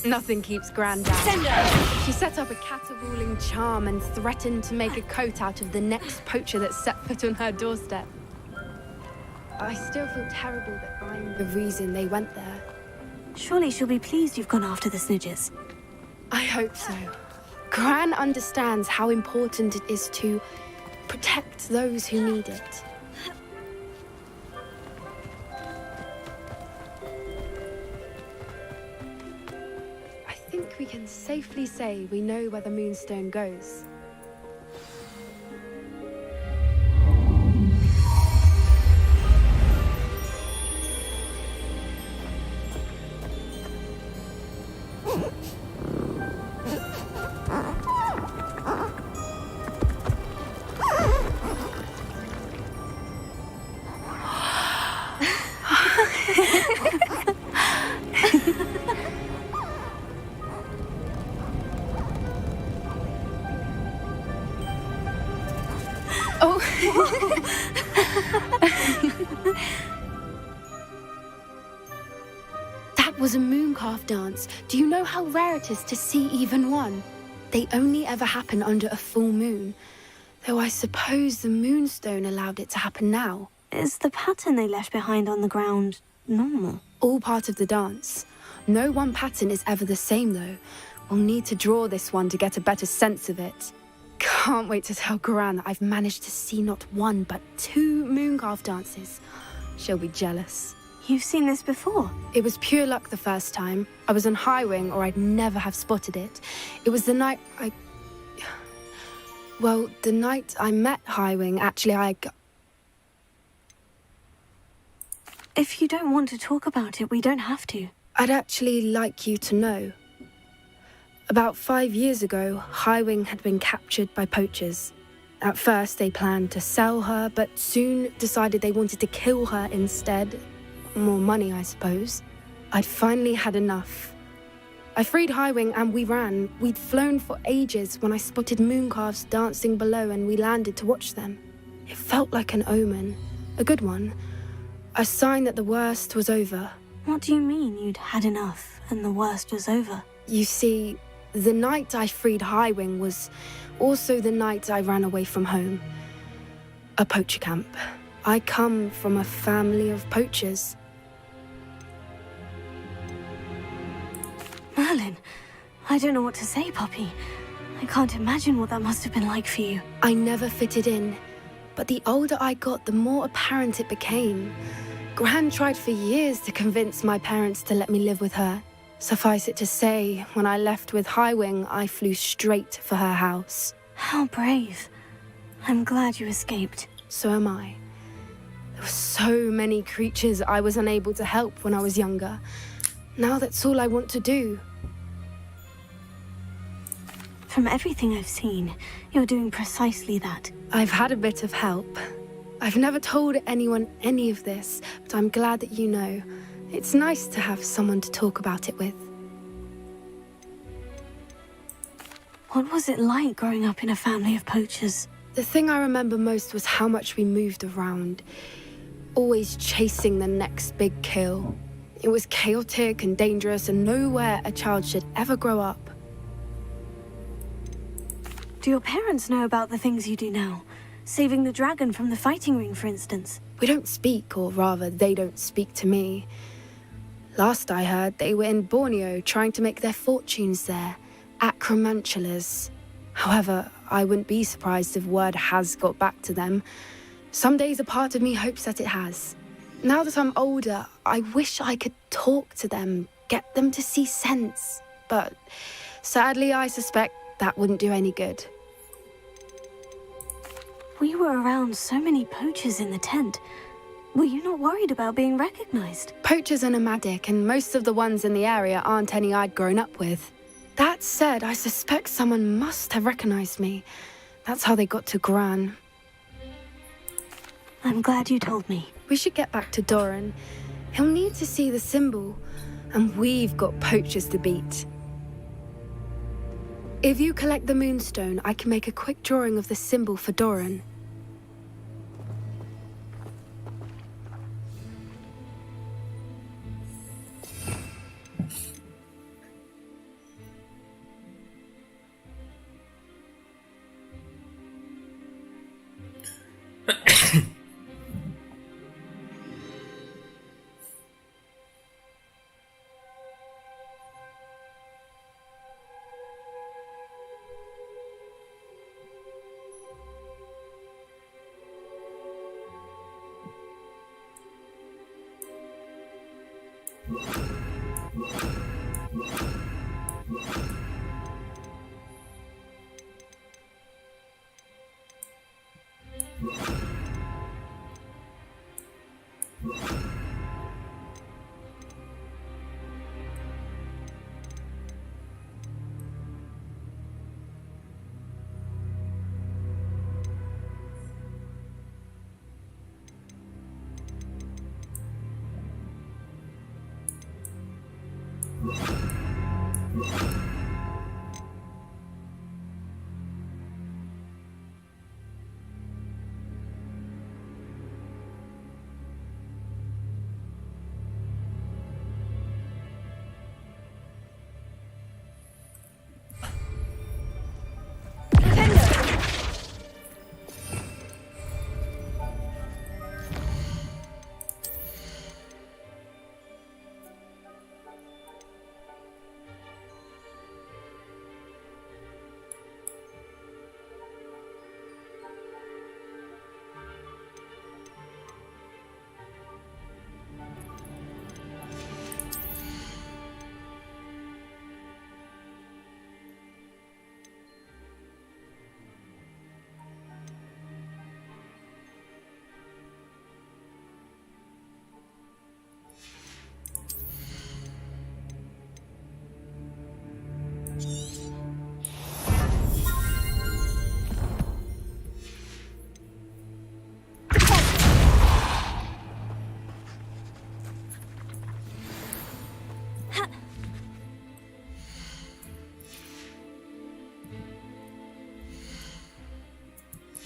Nothing keeps Gran down. Send her! She set up a caterwauling charm and threatened to make a coat out of the next poacher that set foot on her doorstep. I still feel terrible that I'm the reason they went there. Surely she'll be pleased you've gone after the Snidgets. I hope so. Gran understands how important it is to protect those who need it. I think we can safely say we know where the moonstone goes. That was a mooncalf dance. Do you know how rare it is to see even one? They only ever happen under a full moon. Though I suppose the moonstone allowed it to happen now. Is the pattern they left behind on the ground normal? All part of the dance. No one pattern is ever the same, though. We'll need to draw this one to get a better sense of it. Can't wait to tell Gran that I've managed to see not one, but 2 mooncalf dances. She'll be jealous. You've seen this before? It was pure luck the first time. I was on Highwing, or I'd never have spotted it. It was the night Well, the night I met Highwing, actually, If you don't want to talk about it, we don't have to. I'd actually like you to know. About 5 years ago, Highwing had been captured by poachers. At first, they planned to sell her, but soon decided they wanted to kill her instead. More money, I suppose. I'd finally had enough. I freed Highwing and we ran. We'd flown for ages when I spotted mooncalves dancing below and we landed to watch them. It felt like an omen. A good one. A sign that the worst was over. What do you mean you'd had enough and the worst was over? You see, the night I freed Highwing was also the night I ran away from home. A poacher camp. I come from a family of poachers. Merlin, I don't know what to say, Poppy. I can't imagine what that must have been like for you. I never fitted in, but the older I got, the more apparent it became. Gran tried for years to convince my parents to let me live with her. Suffice it to say, when I left with Highwing, I flew straight for her house. How brave. I'm glad you escaped. So am I. There were so many creatures I was unable to help when I was younger. Now that's all I want to do. From everything I've seen, you're doing precisely that. I've had a bit of help. I've never told anyone any of this, but I'm glad that you know. It's nice to have someone to talk about it with. What was it like growing up in a family of poachers? The thing I remember most was how much we moved around, always chasing the next big kill. It was chaotic and dangerous, and nowhere a child should ever grow up. Do your parents know about the things you do now? Saving the dragon from the fighting ring, for instance? We don't speak, or rather, they don't speak to me. Last I heard, they were in Borneo trying to make their fortunes there, acromantulas. However, I wouldn't be surprised if word has got back to them. Some days a part of me hopes that it has. Now that I'm older, I wish I could talk to them, get them to see sense. But sadly, I suspect that wouldn't do any good. We were around so many poachers in the tent. Were you not worried about being recognized? Poachers are nomadic, and most of the ones in the area aren't any I'd grown up with. That said, I suspect someone must have recognized me. That's how they got to Gran. I'm glad you told me. We should get back to Doran. He'll need to see the symbol, and we've got poachers to beat. If you collect the Moonstone, I can make a quick drawing of the symbol for Doran.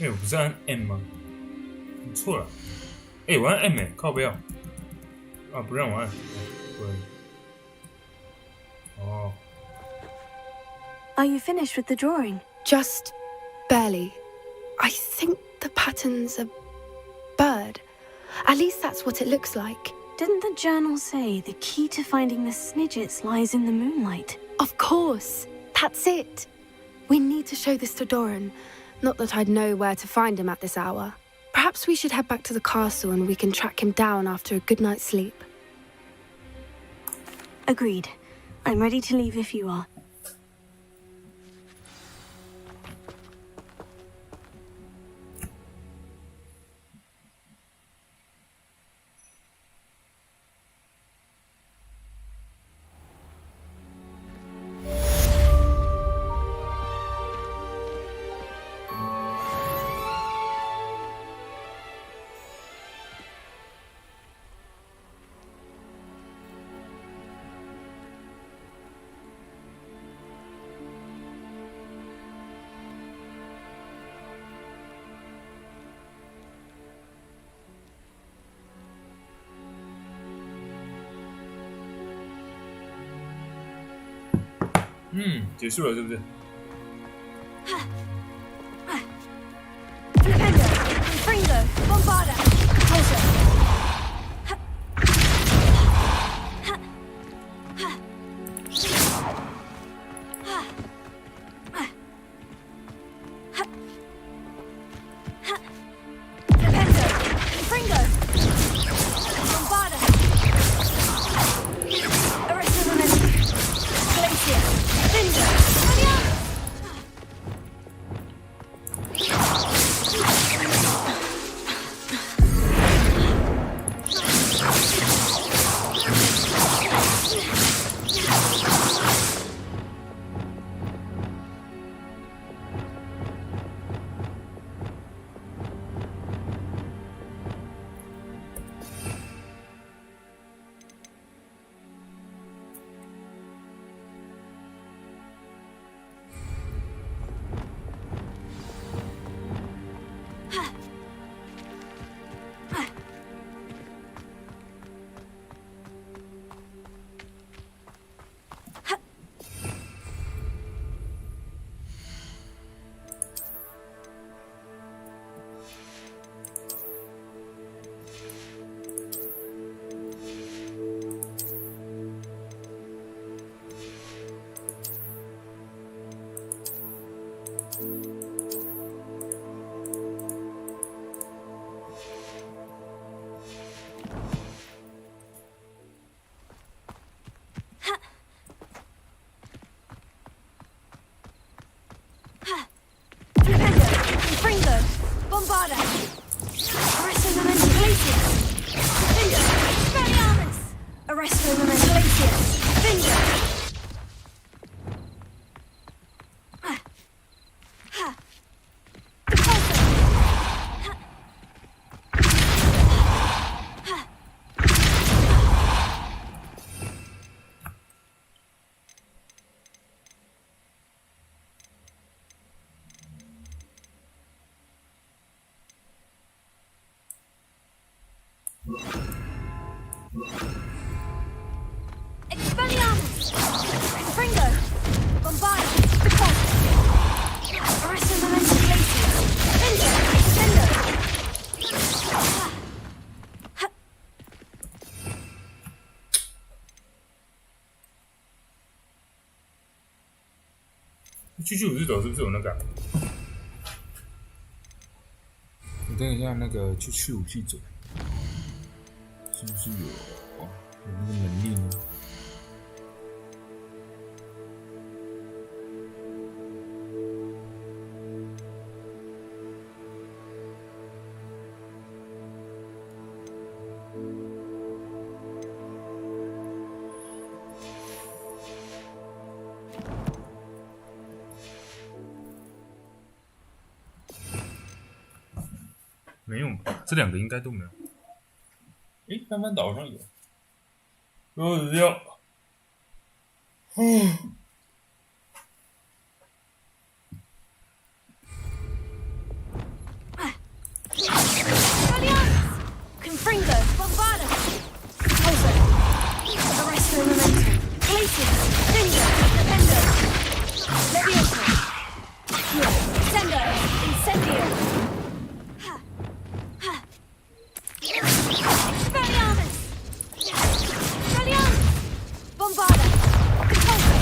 我不是按 M 吗？你错了。我按 M 靠不要。啊，不让我按。对。哦。Are you finished with the drawing? Just barely. I think the pattern's a bird. At least that's what it looks like. Didn't the journal say the key to finding the Snidgets lies in the moonlight? Of course. That's it. We need to show this to Doran. Not that I'd know where to find him at this hour. Perhaps we should head back to the castle and we can track him down after a good night's sleep. Agreed. I'm ready to leave if you are.嗯，结束了是不是Fringo, Bombarda, closer. Flipendo, Fringo, Bombarda. Arresto Memento Glacius. Finger, Expelliarmus. Arresto Memento Glacius. Finger. Expelliarmus! Fringo! Bombarda! Arresto Memento Glacius! Finger! Finger! 狙击武士走是不是有那个、啊？我等一下那个狙击武器走是不是有那个能力呢？没有吧？这两个应该都没有。诶，翻翻岛好像有。就是这样。Confringo, Bombarda, Pulso, Arresto Memento, Glacius, Finger, Defendo, Leviosa, Sendo, Incendio, Expelliarmus, Expelliarmus, Bombarda, Pulso,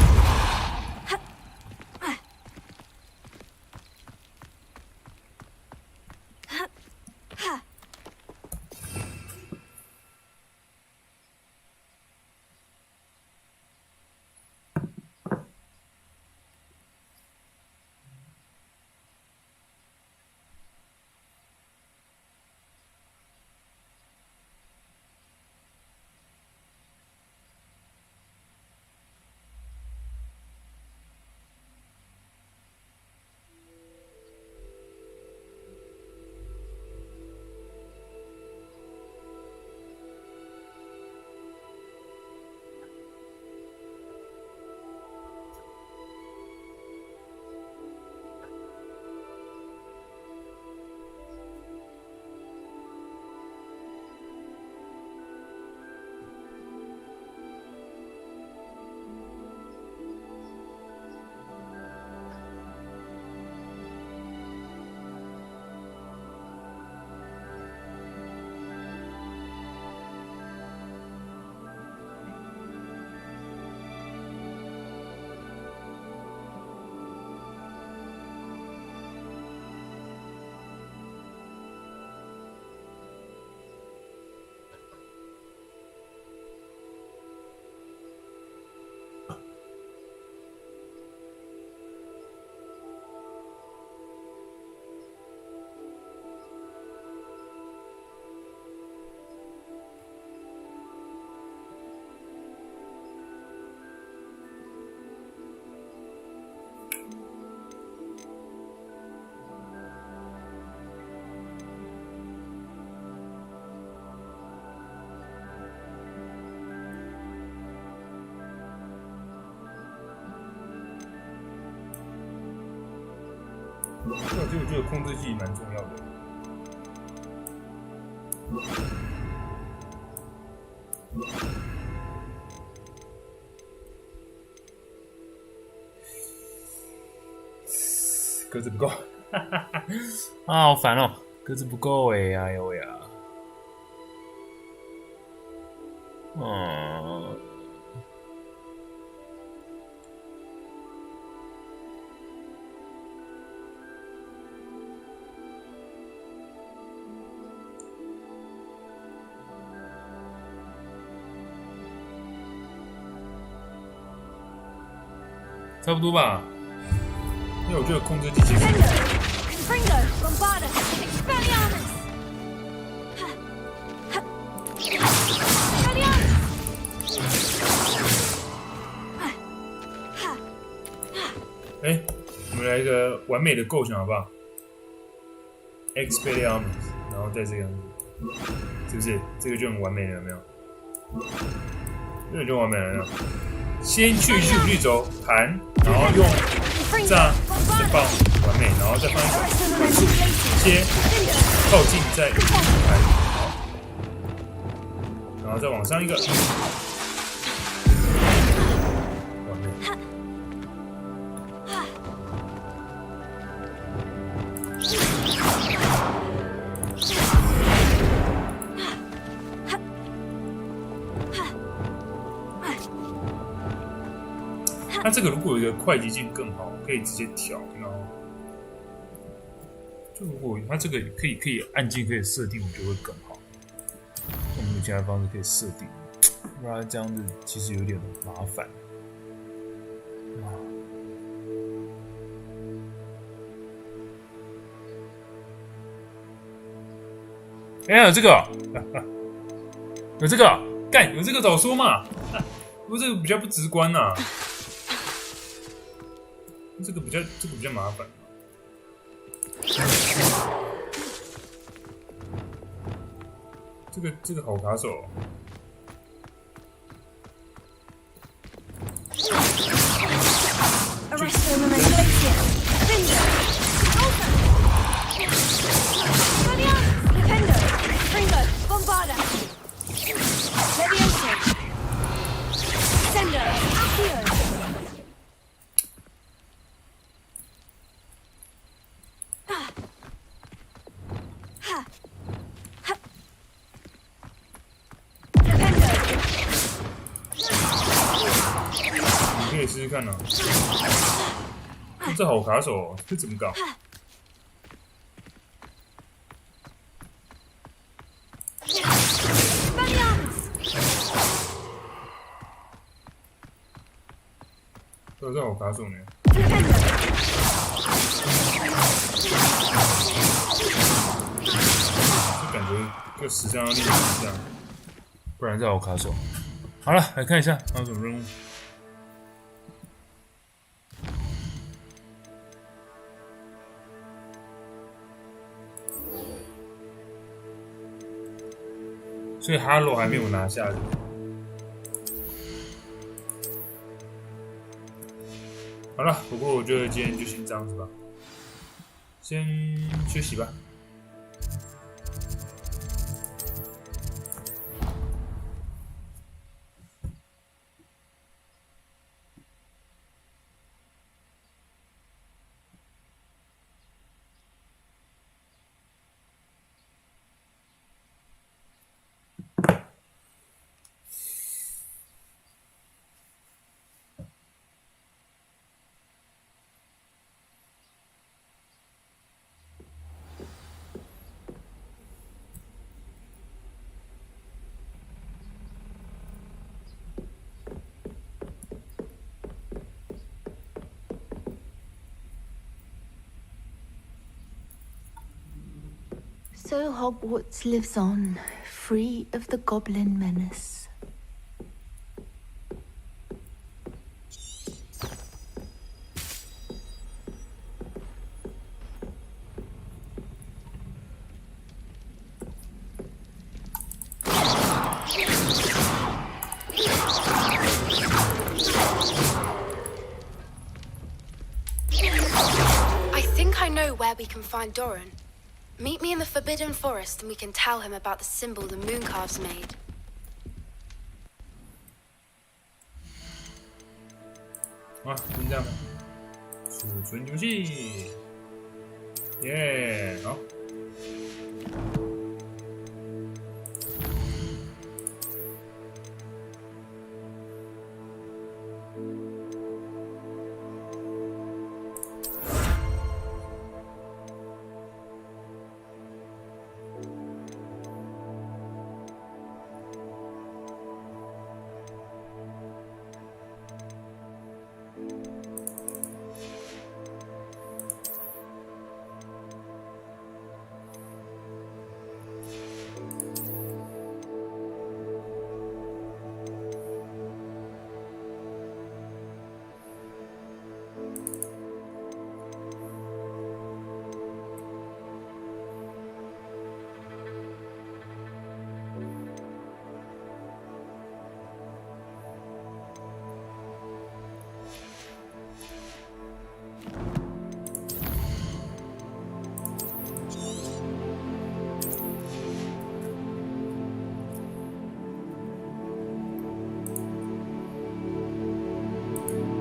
我觉得控制器蛮重要的。格子不够，啊，好烦哦，格子不够哎，哎呦喂呀，差不多吧。因为我觉得控制机器。Confringo, Bombarda, Expelliarmus. Expelliarmus. 哎，我们来一个完美的构想好不好 ？Expelliarmus， 然后再这个样子，是不是？这个就很完美了，有没有？这个就完美了，有没有？先去武器轴盘，然后用这样再放完美，然后再放一个管束切靠近再盘，好，然后再往上一个完美。那这个如果有一个快捷键更好，可以直接调，然后就如果它这个可以按键可以设定，我觉得会更好。我们有其他方式可以设定，不然这样子其实有点麻烦。哎，有这个、有这个、干，有这个早说嘛！不过这个比较不直观呐、这个比较麻烦。这个好卡手、哦。可以试试看啊！这好卡手、哦，这怎么搞？这好卡手呢。就感觉这时尚要立这样，不然这好卡手。好了，来看一下还有什么任务。所以哈罗还没有拿下。好了，不过我觉得今天就先这样子吧，先休息吧。So Hogwarts lives on, free of the goblin menace. I think I know where we can find Doran. Meet me in the Forbidden Forest and we can tell him about the symbol the Mooncalves made. 好，就这样吧。储存游戏，耶，好。